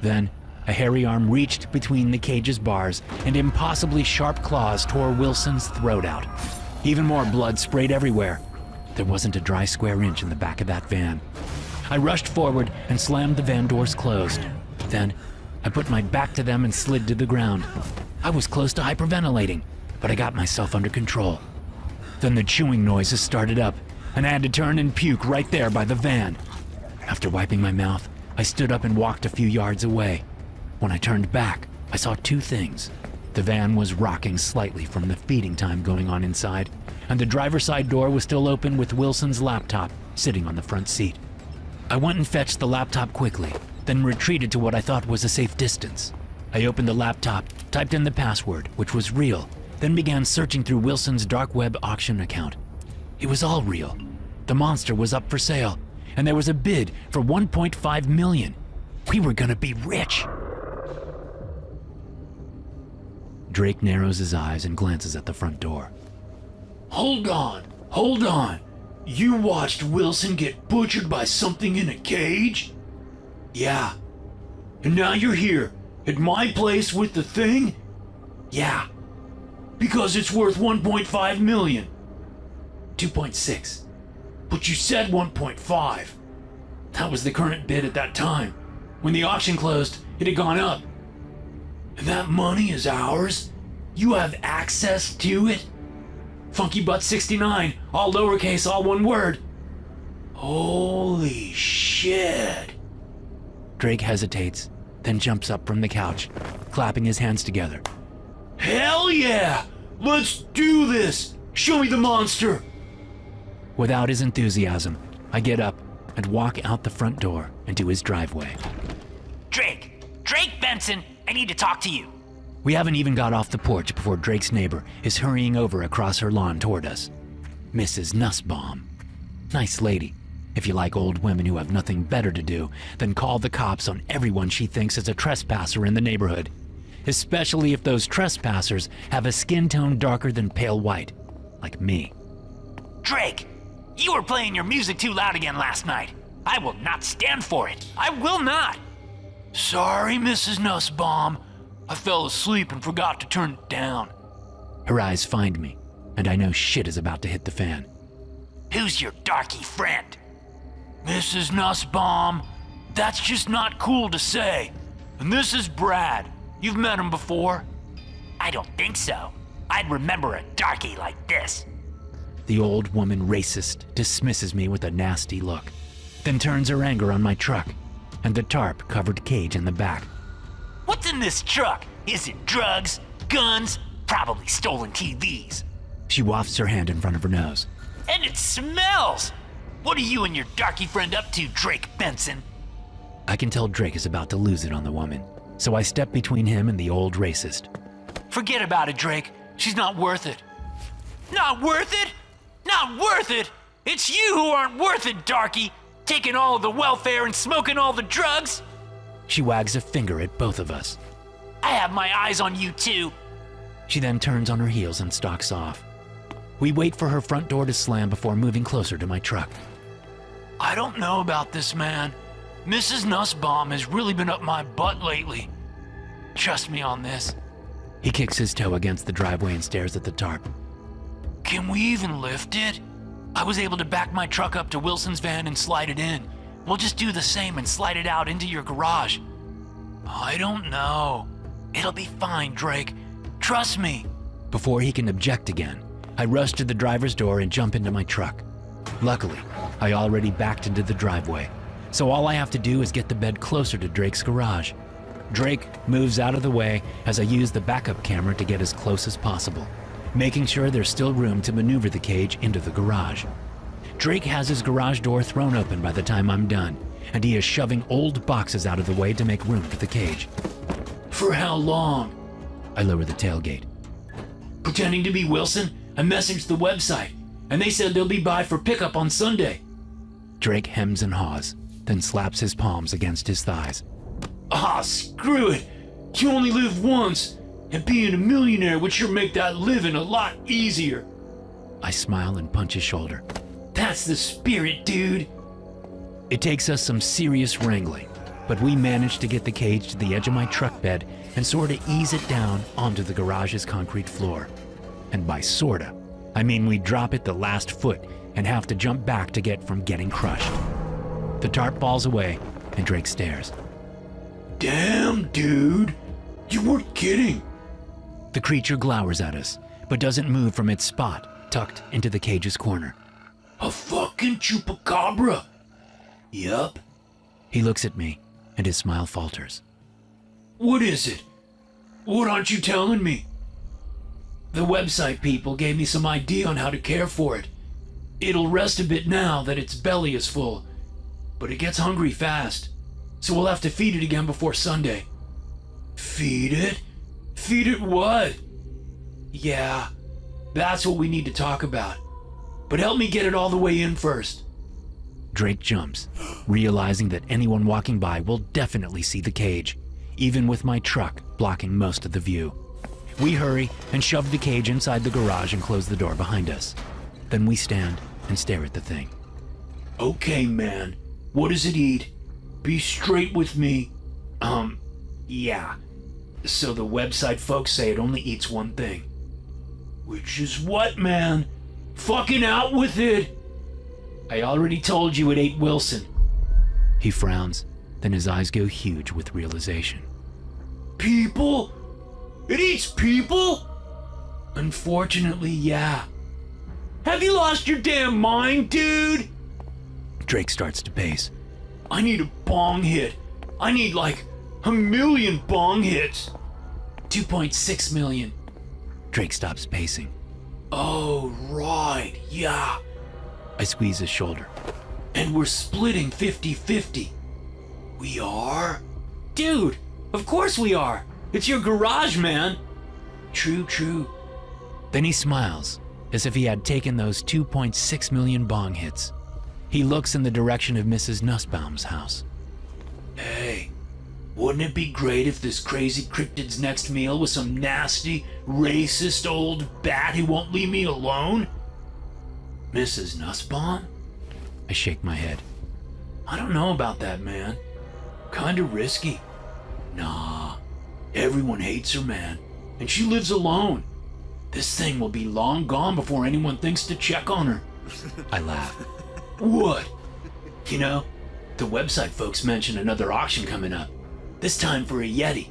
Then, a hairy arm reached between the cage's bars, and impossibly sharp claws tore Wilson's throat out. Even more blood sprayed everywhere. There wasn't a dry square inch in the back of that van. I rushed forward and slammed the van doors closed. Then, I put my back to them and slid to the ground. I was close to hyperventilating, but I got myself under control. Then the chewing noises started up, and I had to turn and puke right there by the van. After wiping my mouth, I stood up and walked a few yards away. When I turned back, I saw two things. The van was rocking slightly from the feeding time going on inside, and the driver's side door was still open with Wilson's laptop sitting on the front seat. I went and fetched the laptop quickly, then retreated to what I thought was a safe distance. I opened the laptop, typed in the password, which was real, then began searching through Wilson's dark web auction account. It was all real. The monster was up for sale, and there was a bid for 1.5 million. We were gonna be rich. Drake narrows his eyes and glances at the front door. Hold on. You watched Wilson get butchered by something in a cage? Yeah. And now you're here, at my place with the thing? Yeah. Because it's worth 1.5 million. 2.6. But you said 1.5. That was the current bid at that time. When the auction closed, it had gone up. And that money is ours? You have access to it? Funky Butt 69, all lowercase, all one word. Holy shit. Drake hesitates, then jumps up from the couch, clapping his hands together. Hell yeah! Let's do this! Show me the monster! Without his enthusiasm, I get up and walk out the front door into his driveway. Drake Benson, I need to talk to you. We haven't even got off the porch before Drake's neighbor is hurrying over across her lawn toward us. Mrs. Nussbaum. Nice lady, if you like old women who have nothing better to do than call the cops on everyone she thinks is a trespasser in the neighborhood, especially if those trespassers have a skin tone darker than pale white, like me. Drake, you were playing your music too loud again last night. I will not stand for it. I will not. Sorry, Mrs. Nussbaum. I fell asleep and forgot to turn it down. Her eyes find me, and I know shit is about to hit the fan. Who's your darky friend? Mrs. Nussbaum, that's just not cool to say. And this is Brad. You've met him before? I don't think so. I'd remember a darky like this. The old woman racist dismisses me with a nasty look, then turns her anger on my truck and the tarp-covered cage in the back. What's in this truck? Is it drugs, guns, probably stolen TVs? She wafts her hand in front of her nose. And it smells! What are you and your darky friend up to, Drake Benson? I can tell Drake is about to lose it on the woman, so I step between him and the old racist. Forget about it, Drake. She's not worth it. Not worth it? Not worth it? It's you who aren't worth it, darky! Taking all the welfare and smoking all the drugs? She wags a finger at both of us. I have my eyes on you too. She then turns on her heels and stalks off. We wait for her front door to slam before moving closer to my truck. I don't know about this, man. Mrs. Nussbaum has really been up my butt lately. Trust me on this. He kicks his toe against the driveway and stares at the tarp. Can we even lift it? I was able to back my truck up to Wilson's van and slide it in. We'll just do the same and slide it out into your garage. I don't know. It'll be fine, Drake. Trust me. Before he can object again, I rush to the driver's door and jump into my truck. Luckily, I already backed into the driveway, so all I have to do is get the bed closer to Drake's garage. Drake moves out of the way as I use the backup camera to get as close as possible, making sure there's still room to maneuver the cage into the garage. Drake has his garage door thrown open by the time I'm done, and he is shoving old boxes out of the way to make room for the cage. For how long? I lower the tailgate. Pretending to be Wilson, I messaged the website, and they said they'll be by for pickup on Sunday. Drake hems and haws, then slaps his palms against his thighs. Ah, screw it. You only live once, and being a millionaire would sure make that living a lot easier. I smile and punch his shoulder. That's the spirit, dude. It takes us some serious wrangling, but we manage to get the cage to the edge of my truck bed and sorta ease it down onto the garage's concrete floor. And by sorta, I mean we drop it the last foot and have to jump back to get from getting crushed. The tarp falls away and Drake stares. Damn, dude. You weren't kidding. The creature glowers at us, but doesn't move from its spot tucked into the cage's corner. A fucking chupacabra. Yup. He looks at me, and his smile falters. What is it? What aren't you telling me? The website people gave me some idea on how to care for it. It'll rest a bit now that its belly is full, but it gets hungry fast, so we'll have to feed it again before Sunday. Feed it? Feed it what? Yeah, that's what we need to talk about. But help me get it all the way in first. Drake jumps, realizing that anyone walking by will definitely see the cage, even with my truck blocking most of the view. We hurry and shove the cage inside the garage and close the door behind us. Then we stand and stare at the thing. Okay, man. What does it eat? Be straight with me. Yeah. So the website folks say it only eats one thing. Which is what, man? Fucking out with it! I already told you it ate Wilson. He frowns, then his eyes go huge with realization. People? It eats people? Unfortunately, yeah. Have you lost your damn mind, dude? Drake starts to pace. I need a bong hit. I need like 1 million bong hits. 2.6 million. Drake stops pacing. Oh, right, yeah. I squeeze his shoulder. And we're splitting 50-50. We are? Dude, of course we are. It's your garage, man. True. Then he smiles, as if he had taken those 2.6 million bong hits. He looks in the direction of Mrs. Nussbaum's house. Hey, wouldn't it be great if this crazy cryptid's next meal was some nasty, racist old bat who won't leave me alone? Mrs. Nussbaum? I shake my head. I don't know about that, man. Kinda risky. Nah, everyone hates her, man, and she lives alone. This thing will be long gone before anyone thinks to check on her. I laugh. What? You know, the website folks mentioned another auction coming up. This time for a Yeti.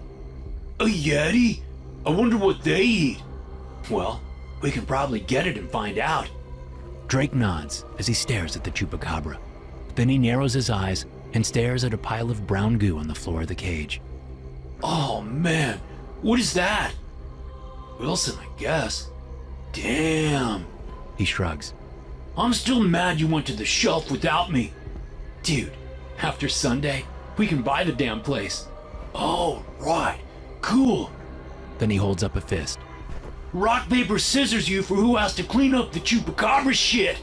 A Yeti? I wonder what they eat. Well, we can probably get it and find out. Drake nods as he stares at the chupacabra. Then he narrows his eyes and stares at a pile of brown goo on the floor of the cage. Oh man, what is that? Wilson, I guess. Damn. He shrugs. I'm still mad you went to the shelf without me. Dude, after Sunday, we can buy the damn place. Oh, right. Cool. Then he holds up a fist. Rock, paper, scissors you for who has to clean up the chupacabra shit.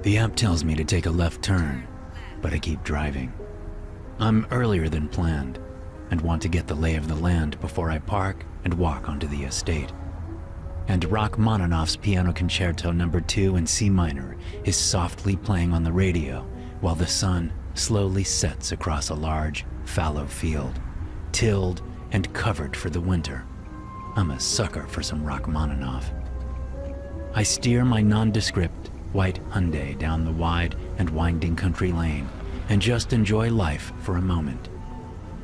The app tells me to take a left turn, but I keep driving. I'm earlier than planned and want to get the lay of the land before I park and walk onto the estate. And Rachmaninoff's Piano Concerto No. 2 in C minor is softly playing on the radio while the sun slowly sets across a large, fallow field, tilled and covered for the winter. I'm a sucker for some Rachmaninoff. I steer my nondescript white Hyundai down the wide and winding country lane and just enjoy life for a moment.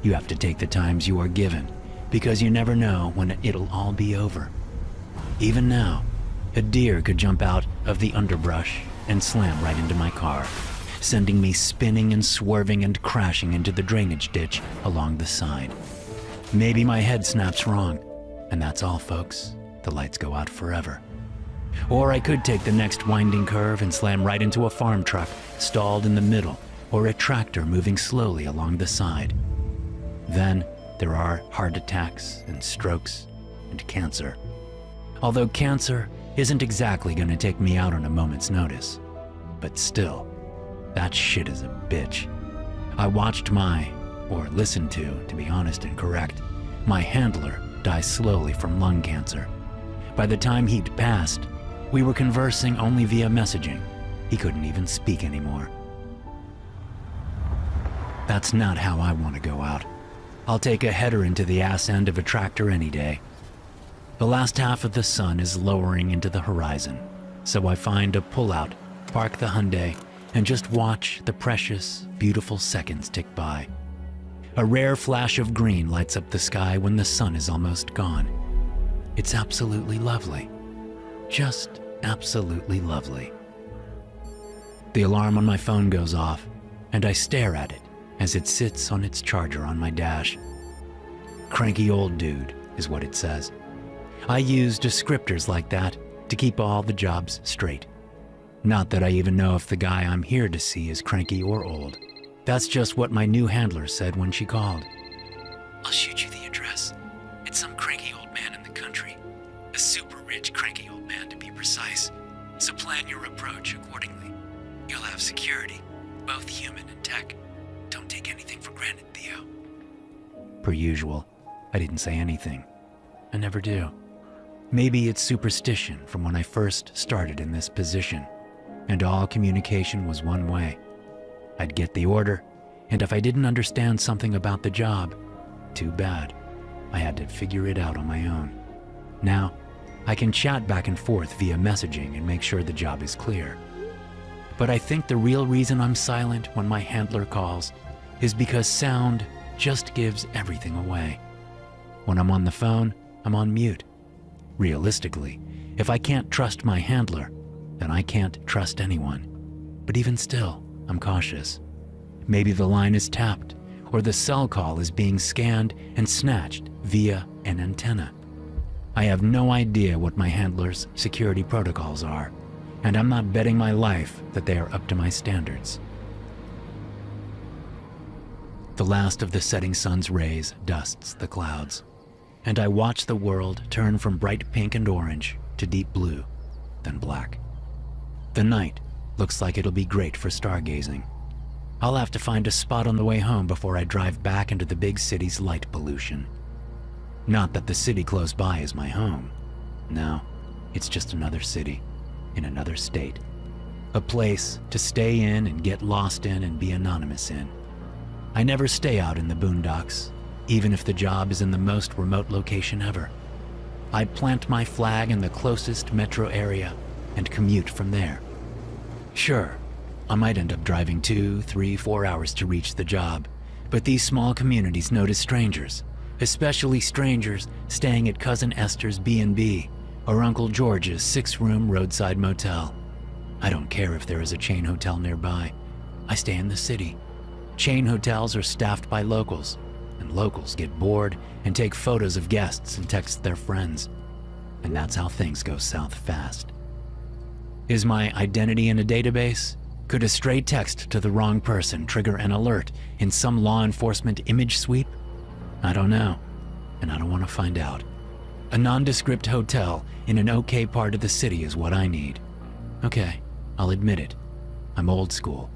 You have to take the times you are given because you never know when it'll all be over. Even now, a deer could jump out of the underbrush and slam right into my car, sending me spinning and swerving and crashing into the drainage ditch along the side. Maybe my head snaps wrong, and that's all, folks. The lights go out forever. Or I could take the next winding curve and slam right into a farm truck stalled in the middle, or a tractor moving slowly along the side. Then there are heart attacks and strokes and cancer. Although cancer isn't exactly going to take me out on a moment's notice. But still, that shit is a bitch. I watched or listened to be honest and correct, my handler die slowly from lung cancer. By the time he'd passed, we were conversing only via messaging. He couldn't even speak anymore. That's not how I want to go out. I'll take a header into the ass end of a tractor any day. The last half of the sun is lowering into the horizon, so I find a pullout, park the Hyundai, and just watch the precious, beautiful seconds tick by. A rare flash of green lights up the sky when the sun is almost gone. It's absolutely lovely. Just absolutely lovely. The alarm on my phone goes off, and I stare at it as it sits on its charger on my dash. Cranky old dude is what it says. I use descriptors like that to keep all the jobs straight. Not that I even know if the guy I'm here to see is cranky or old. That's just what my new handler said when she called. I'll shoot you the address. It's some cranky old man in the country. A super rich cranky old man to be precise. So plan your approach accordingly. You'll have security, both human and tech. Don't take anything for granted, Theo. Per usual, I didn't say anything. I never do. Maybe it's superstition from when I first started in this position, and all communication was one way. I'd get the order, and if I didn't understand something about the job, too bad. I had to figure it out on my own. Now, I can chat back and forth via messaging and make sure the job is clear. But I think the real reason I'm silent when my handler calls is because sound just gives everything away. When I'm on the phone, I'm on mute. Realistically, if I can't trust my handler, then I can't trust anyone. But even still, I'm cautious. Maybe the line is tapped, or the cell call is being scanned and snatched via an antenna. I have no idea what my handler's security protocols are, and I'm not betting my life that they are up to my standards. The last of the setting sun's rays dusts the clouds, and I watch the world turn from bright pink and orange to deep blue, then black. The night looks like it'll be great for stargazing. I'll have to find a spot on the way home before I drive back into the big city's light pollution. Not that the city close by is my home. No, it's just another city in another state. A place to stay in and get lost in and be anonymous in. I never stay out in the boondocks, even if the job is in the most remote location ever. I plant my flag in the closest metro area and commute from there. Sure, I might end up driving 2, 3, 4 hours to reach the job, but these small communities notice strangers, especially strangers staying at Cousin Esther's B&B or Uncle George's 6-room roadside motel. I don't care if there is a chain hotel nearby. I stay in the city. Chain hotels are staffed by locals, and locals get bored and take photos of guests and text their friends. And that's how things go south fast. Is my identity in a database? Could a stray text to the wrong person trigger an alert in some law enforcement image sweep? I don't know, and I don't want to find out. A nondescript hotel in an okay part of the city is what I need. Okay, I'll admit it. I'm old school.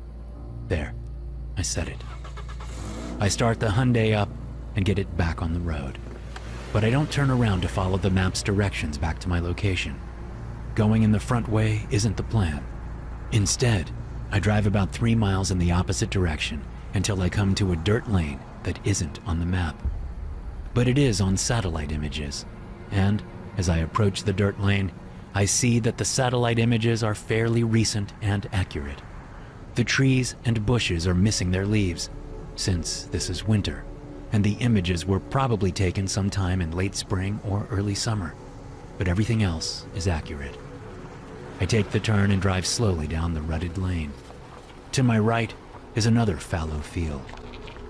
There, I said it. I start the Hyundai up and get it back on the road. But I don't turn around to follow the map's directions back to my location. Going in the front way isn't the plan. Instead, I drive about 3 miles in the opposite direction until I come to a dirt lane that isn't on the map. But it is on satellite images, and as I approach the dirt lane, I see that the satellite images are fairly recent and accurate. The trees and bushes are missing their leaves, since this is winter, and the images were probably taken sometime in late spring or early summer, but everything else is accurate. I take the turn and drive slowly down the rutted lane. To my right is another fallow field.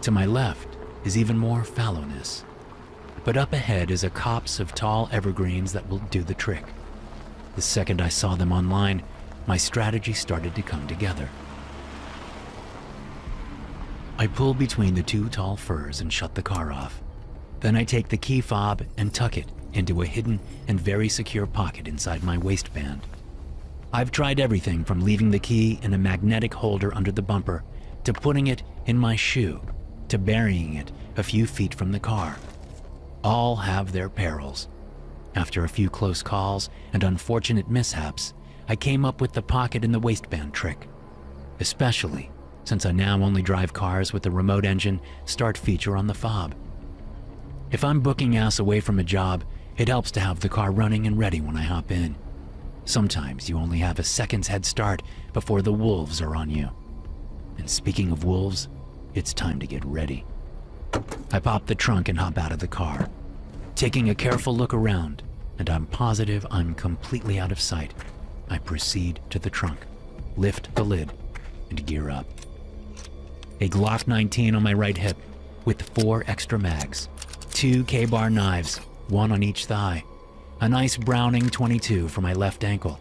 To my left is even more fallowness. But up ahead is a copse of tall evergreens that will do the trick. The second I saw them online, my strategy started to come together. I pull between the two tall firs and shut the car off. Then I take the key fob and tuck it into a hidden and very secure pocket inside my waistband. I've tried everything from leaving the key in a magnetic holder under the bumper, to putting it in my shoe, to burying it a few feet from the car. All have their perils. After a few close calls and unfortunate mishaps, I came up with the pocket in the waistband trick, especially since I now only drive cars with the remote engine start feature on the fob. If I'm booking ass away from a job, it helps to have the car running and ready when I hop in. Sometimes you only have a second's head start before the wolves are on you. And speaking of wolves, it's time to get ready. I pop the trunk and hop out of the car, taking a careful look around, and I'm positive I'm completely out of sight. I proceed to the trunk, lift the lid, and gear up. A Glock 19 on my right hip with 4 extra mags, 2 K-bar knives, 1 on each thigh, a nice Browning 22 for my left ankle,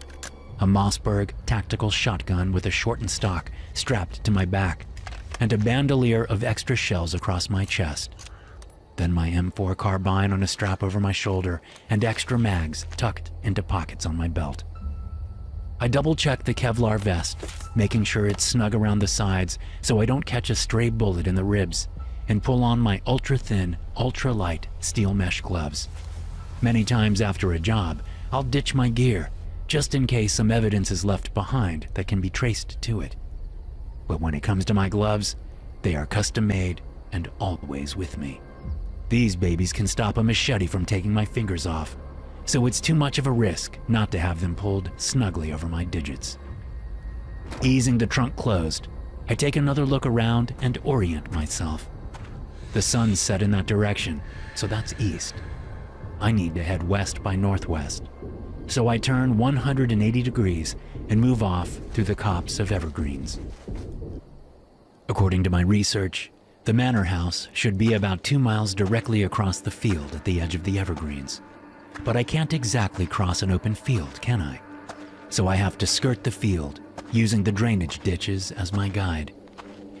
a Mossberg tactical shotgun with a shortened stock strapped to my back, and a bandolier of extra shells across my chest. Then my M4 carbine on a strap over my shoulder and extra mags tucked into pockets on my belt. I double-check the Kevlar vest, making sure it's snug around the sides so I don't catch a stray bullet in the ribs, and pull on my ultra-thin, ultra-light steel mesh gloves. Many times after a job, I'll ditch my gear, just in case some evidence is left behind that can be traced to it. But when it comes to my gloves, they are custom-made and always with me. These babies can stop a machete from taking my fingers off, so it's too much of a risk not to have them pulled snugly over my digits. Easing the trunk closed, I take another look around and orient myself. The sun's set in that direction, so that's east. I need to head west by northwest, so I turn 180 degrees and move off through the copse of evergreens. According to my research, the manor house should be about 2 miles directly across the field at the edge of the evergreens. But I can't exactly cross an open field, can I? So I have to skirt the field, using the drainage ditches as my guide.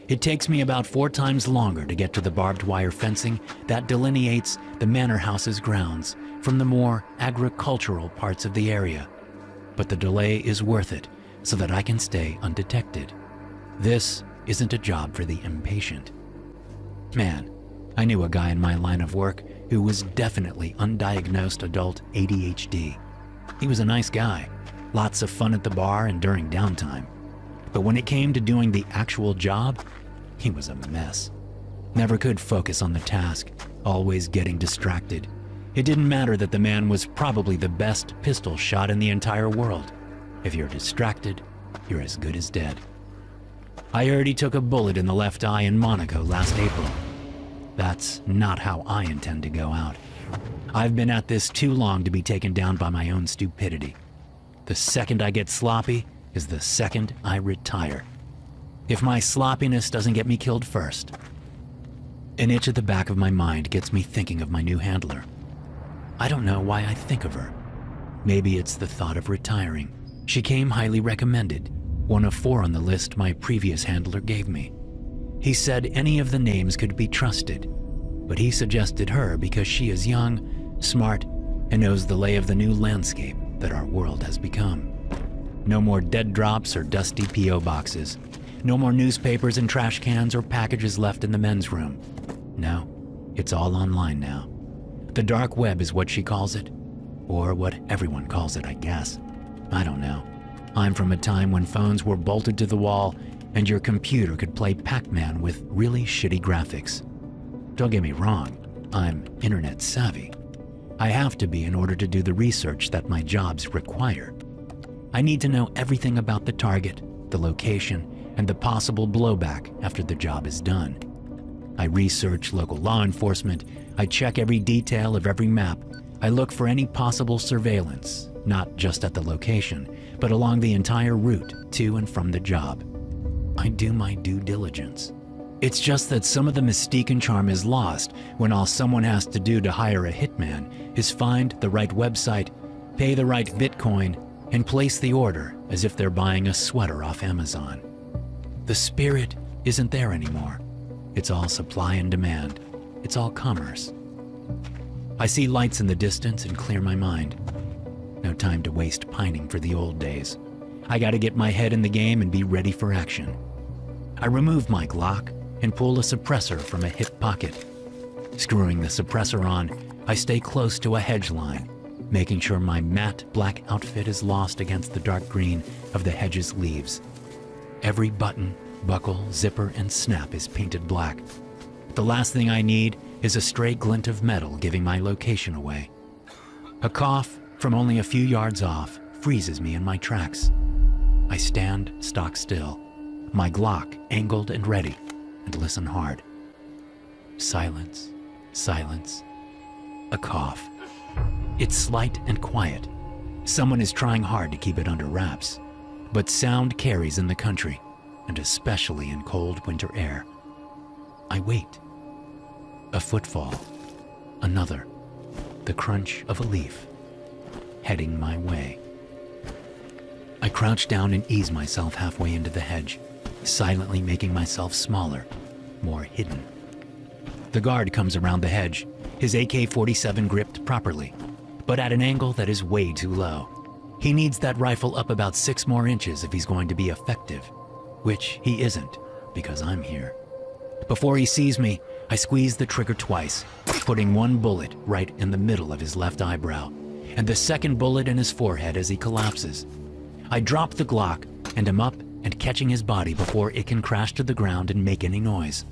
It takes me about 4 times longer to get to the barbed wire fencing that delineates the manor house's grounds from the more agricultural parts of the area. But the delay is worth it so that I can stay undetected. This isn't a job for the impatient. Man, I knew a guy in my line of work who was definitely undiagnosed adult ADHD. He was a nice guy, lots of fun at the bar and during downtime. But when it came to doing the actual job, he was a mess. Never could focus on the task, always getting distracted. It didn't matter that the man was probably the best pistol shot in the entire world. If you're distracted, you're as good as dead. I already took a bullet in the left eye in Monaco last April. That's not how I intend to go out. I've been at this too long to be taken down by my own stupidity. The second I get sloppy is the second I retire. If my sloppiness doesn't get me killed first. An itch at the back of my mind gets me thinking of my new handler. I don't know why I think of her. Maybe it's the thought of retiring. She came highly recommended, one of 4 on the list my previous handler gave me. He said any of the names could be trusted, but he suggested her because she is young, smart, and knows the lay of the new landscape that our world has become. No more dead drops or dusty P.O. boxes. No more newspapers and trash cans or packages left in the men's room. No, it's all online now. The dark web is what she calls it, or what everyone calls it, I guess. I don't know. I'm from a time when phones were bolted to the wall and your computer could play Pac-Man with really shitty graphics. Don't get me wrong, I'm internet savvy. I have to be in order to do the research that my jobs require. I need to know everything about the target, the location, and the possible blowback after the job is done. I research local law enforcement, I check every detail of every map, I look for any possible surveillance, not just at the location, but along the entire route to and from the job. I do my due diligence. It's just that some of the mystique and charm is lost when all someone has to do to hire a hitman is find the right website, pay the right Bitcoin, and place the order as if they're buying a sweater off Amazon. The spirit isn't there anymore. It's all supply and demand. It's all commerce. I see lights in the distance and clear my mind. No time to waste pining for the old days. I gotta get my head in the game and be ready for action. I remove my Glock and pull a suppressor from a hip pocket. Screwing the suppressor on, I stay close to a hedge line, making sure my matte black outfit is lost against the dark green of the hedge's leaves. Every button, buckle, zipper, and snap is painted black. The last thing I need is a stray glint of metal giving my location away. A cough from only a few yards off freezes me in my tracks. I stand stock still, my Glock angled and ready, and listen hard. Silence, silence, a cough. It's slight and quiet. Someone is trying hard to keep it under wraps, but sound carries in the country, and especially in cold winter air. I wait. A footfall, another, the crunch of a leaf, heading my way. I crouch down and ease myself halfway into the hedge, silently making myself smaller, more hidden. The guard comes around the hedge, his AK-47 gripped properly, but at an angle that is way too low. He needs that rifle up about 6 more inches if he's going to be effective, which he isn't, because I'm here. Before he sees me, I squeeze the trigger twice, putting one bullet right in the middle of his left eyebrow, and the second bullet in his forehead as he collapses. I drop the Glock and am up and catching his body before it can crash to the ground and make any noise.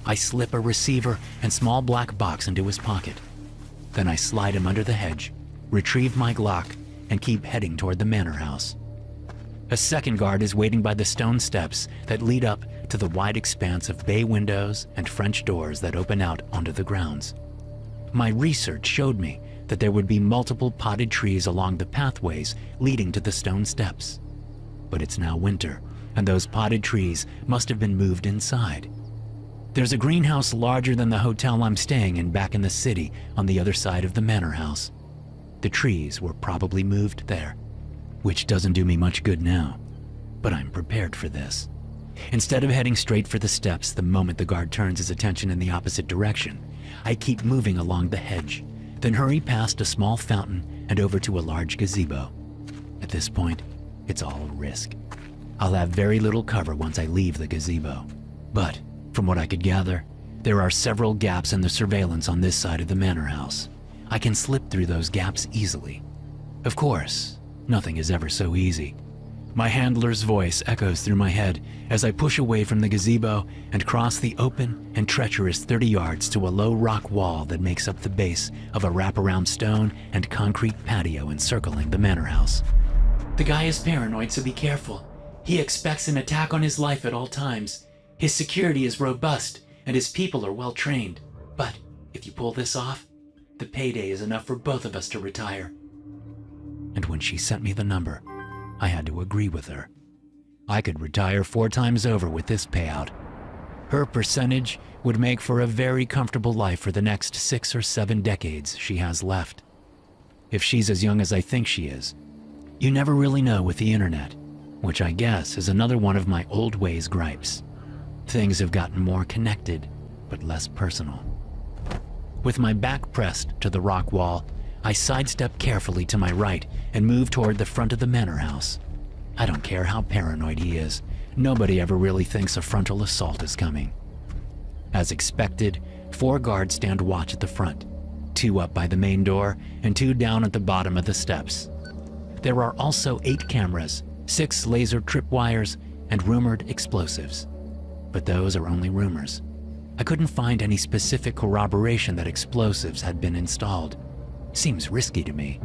I slip a receiver and small black box into his pocket. Then I slide him under the hedge, retrieve my Glock, and keep heading toward the manor house. A second guard is waiting by the stone steps that lead up to the wide expanse of bay windows and French doors that open out onto the grounds. My research showed me that there would be multiple potted trees along the pathways leading to the stone steps. But it's now winter, and those potted trees must have been moved inside. There's a greenhouse larger than the hotel I'm staying in back in the city on the other side of the manor house. The trees were probably moved there, which doesn't do me much good now, but I'm prepared for this. Instead of heading straight for the steps the moment the guard turns his attention in the opposite direction, I keep moving along the hedge, then hurry past a small fountain and over to a large gazebo. At this point, it's all risk. I'll have very little cover once I leave the gazebo, but from what I could gather, there are several gaps in the surveillance on this side of the manor house. I can slip through those gaps easily. Of course, nothing is ever so easy. My handler's voice echoes through my head as I push away from the gazebo and cross the open and treacherous 30 yards to a low rock wall that makes up the base of a wraparound stone and concrete patio encircling the manor house. The guy is paranoid, so be careful. He expects an attack on his life at all times. His security is robust, and his people are well trained. But if you pull this off, the payday is enough for both of us to retire. And when she sent me the number, I had to agree with her. I could retire 4 times over with this payout. Her percentage would make for a very comfortable life for the next 6 or 7 decades she has left. If she's as young as I think she is. You never really know with the internet, which I guess is another one of my old ways gripes. Things have gotten more connected, but less personal. With my back pressed to the rock wall, I sidestep carefully to my right and move toward the front of the manor house. I don't care how paranoid he is. Nobody ever really thinks a frontal assault is coming. As expected, 4 guards stand watch at the front, 2 up by the main door and 2 down at the bottom of the steps. There are also 8 cameras, 6 laser tripwires, and rumored explosives. But those are only rumors. I couldn't find any specific corroboration that explosives had been installed. Seems risky to me.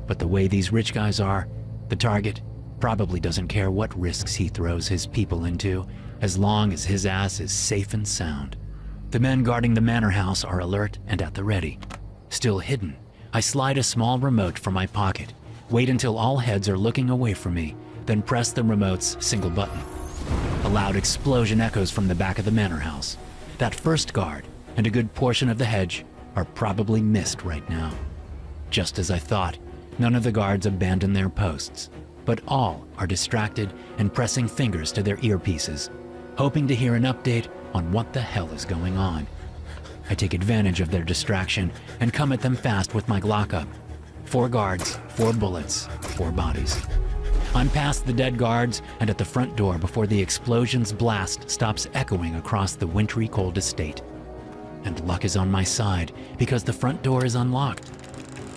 But the way these rich guys are, the target probably doesn't care what risks he throws his people into, as long as his ass is safe and sound. The men guarding the manor house are alert and at the ready. Still hidden, I slide a small remote from my pocket, wait until all heads are looking away from me, then press the remote's single button. A loud explosion echoes from the back of the manor house. That first guard and a good portion of the hedge are probably missed right now. Just as I thought, none of the guards abandon their posts, but all are distracted and pressing fingers to their earpieces, hoping to hear an update on what the hell is going on. I take advantage of their distraction and come at them fast with my Glock up. 4 guards, 4 bullets, 4 bodies. I'm past the dead guards and at the front door before the explosion's blast stops echoing across the wintry cold estate. And luck is on my side because the front door is unlocked.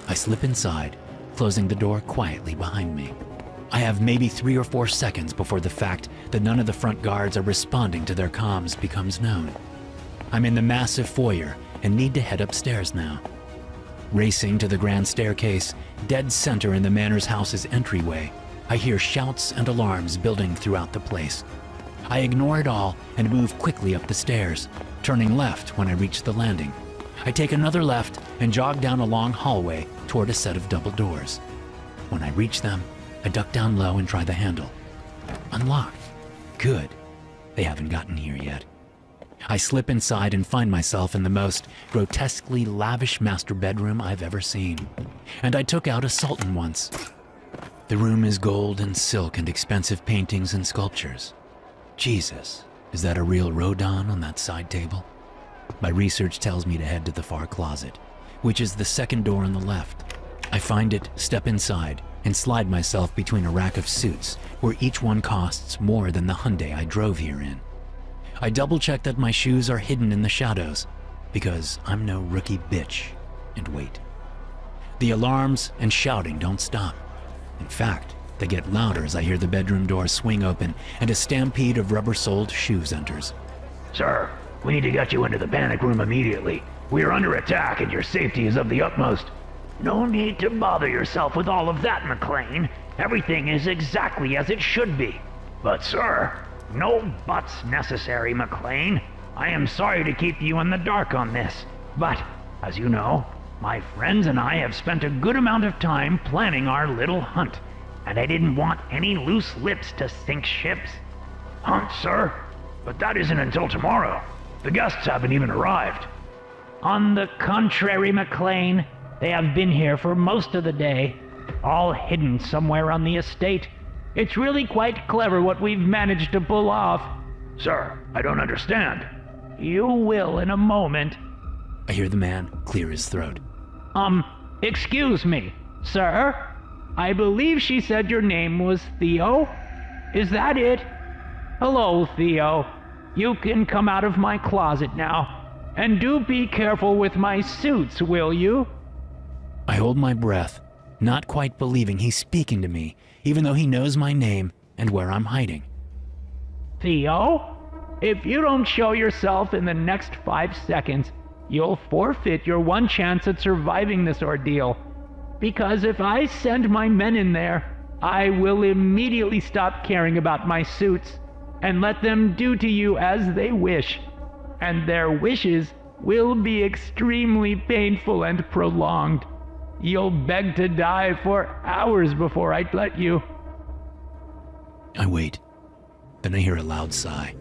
I slip inside, closing the door quietly behind me. I have maybe 3 or 4 seconds before the fact that none of the front guards are responding to their comms becomes known. I'm in the massive foyer and need to head upstairs now. Racing to the grand staircase, dead center in the manor's house's entryway, I hear shouts and alarms building throughout the place. I ignore it all and move quickly up the stairs, turning left when I reach the landing. I take another left and jog down a long hallway toward a set of double doors. When I reach them, I duck down low and try the handle. Unlocked. Good. They haven't gotten here yet. I slip inside and find myself in the most grotesquely lavish master bedroom I've ever seen. And I took out a sultan once. The room is gold and silk and expensive paintings and sculptures. Jesus, is that a real Rodin on that side table? My research tells me to head to the far closet, which is the second door on the left. I find it, step inside, and slide myself between a rack of suits where each one costs more than the Hyundai I drove here in. I double-check that my shoes are hidden in the shadows, because I'm no rookie bitch, and wait. The alarms and shouting don't stop. In fact, they get louder as I hear the bedroom door swing open and a stampede of rubber-soled shoes enters. Sir, we need to get you into the panic room immediately. We are under attack and your safety is of the utmost. No need to bother yourself with all of that, McLean. Everything is exactly as it should be. But sir, No buts necessary, McLean. I am sorry to keep you in the dark on this, but, as you know, my friends and I have spent a good amount of time planning our little hunt, and I didn't want any loose lips to sink ships. hunt, sir? But that isn't until tomorrow. The guests haven't even arrived. On the contrary, McLean, they have been here for most of the day, all hidden somewhere on the estate. It's really quite clever what we've managed to pull off. Sir, I don't understand. You will in a moment. I hear the man clear his throat. Excuse me, sir? I believe she said your name was Theo? Is that it? Hello, Theo. You can come out of my closet now. And do be careful with my suits, will you? I hold my breath, not quite believing he's speaking to me, even though he knows my name and where I'm hiding. Theo? If you don't show yourself in the next 5 seconds, you'll forfeit your one chance at surviving this ordeal. Because if I send my men in there, I will immediately stop caring about my suits and let them do to you as they wish. And their wishes will be extremely painful and prolonged. You'll beg to die for hours before I'd let you. I wait. Then I hear a loud sigh.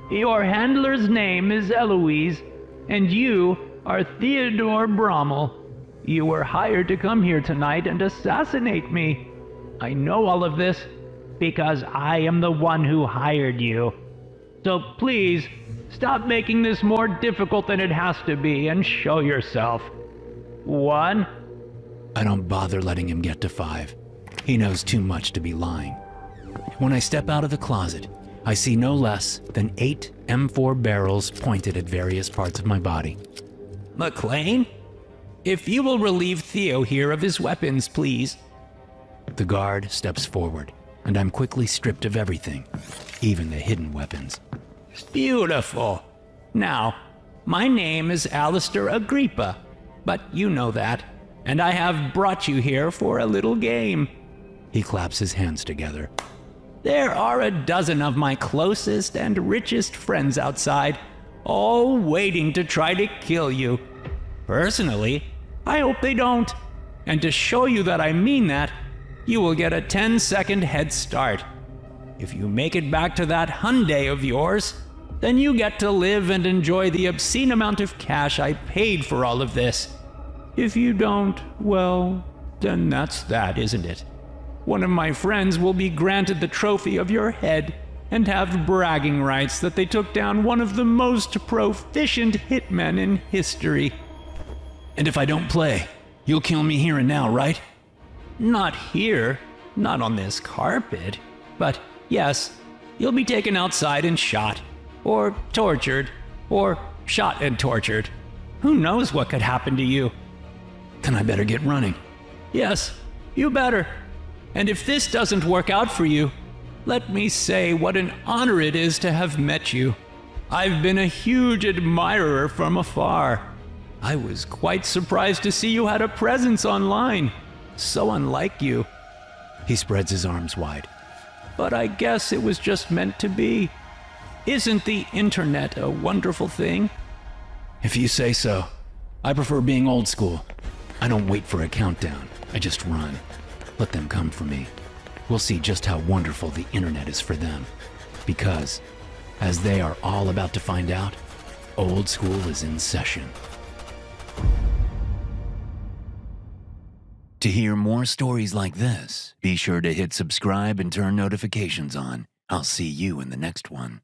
Your handler's name is Eloise, and you are Theodore Brommel. You were hired to come here tonight and assassinate me. I know all of this because I am the one who hired you. So please, stop making this more difficult than it has to be and show yourself. 1. I don't bother letting him get to 5. He knows too much to be lying. When I step out of the closet, I see no less than 8 M4 barrels pointed at various parts of my body. McLean? If you will relieve Theo here of his weapons, please. The guard steps forward, and I'm quickly stripped of everything, even the hidden weapons. Beautiful. Now, my name is Alistair Agrippa, but you know that, and I have brought you here for a little game. He claps his hands together. There are a dozen of my closest and richest friends outside, all waiting to try to kill you. Personally, I hope they don't. And to show you that I mean that, you will get a 10-second head start. If you make it back to that Hyundai of yours, then you get to live and enjoy the obscene amount of cash I paid for all of this. If you don't, well, then that's that, isn't it? One of my friends will be granted the trophy of your head and have bragging rights that they took down one of the most proficient hitmen in history. And if I don't play, you'll kill me here and now, right? Not here, not on this carpet, but yes, you'll be taken outside and shot, or tortured, or shot and tortured. Who knows what could happen to you? Then I better get running. Yes, you better. And if this doesn't work out for you, let me say what an honor it is to have met you. I've been a huge admirer from afar. I was quite surprised to see you had a presence online. So unlike you. He spreads his arms wide. But I guess it was just meant to be. Isn't the internet a wonderful thing? If you say so. I prefer being old school. I don't wait for a countdown. I just run. Let them come for me. We'll see just how wonderful the internet is for them. Because, as they are all about to find out, old school is in session. To hear more stories like this, be sure to hit subscribe and turn notifications on. I'll see you in the next one.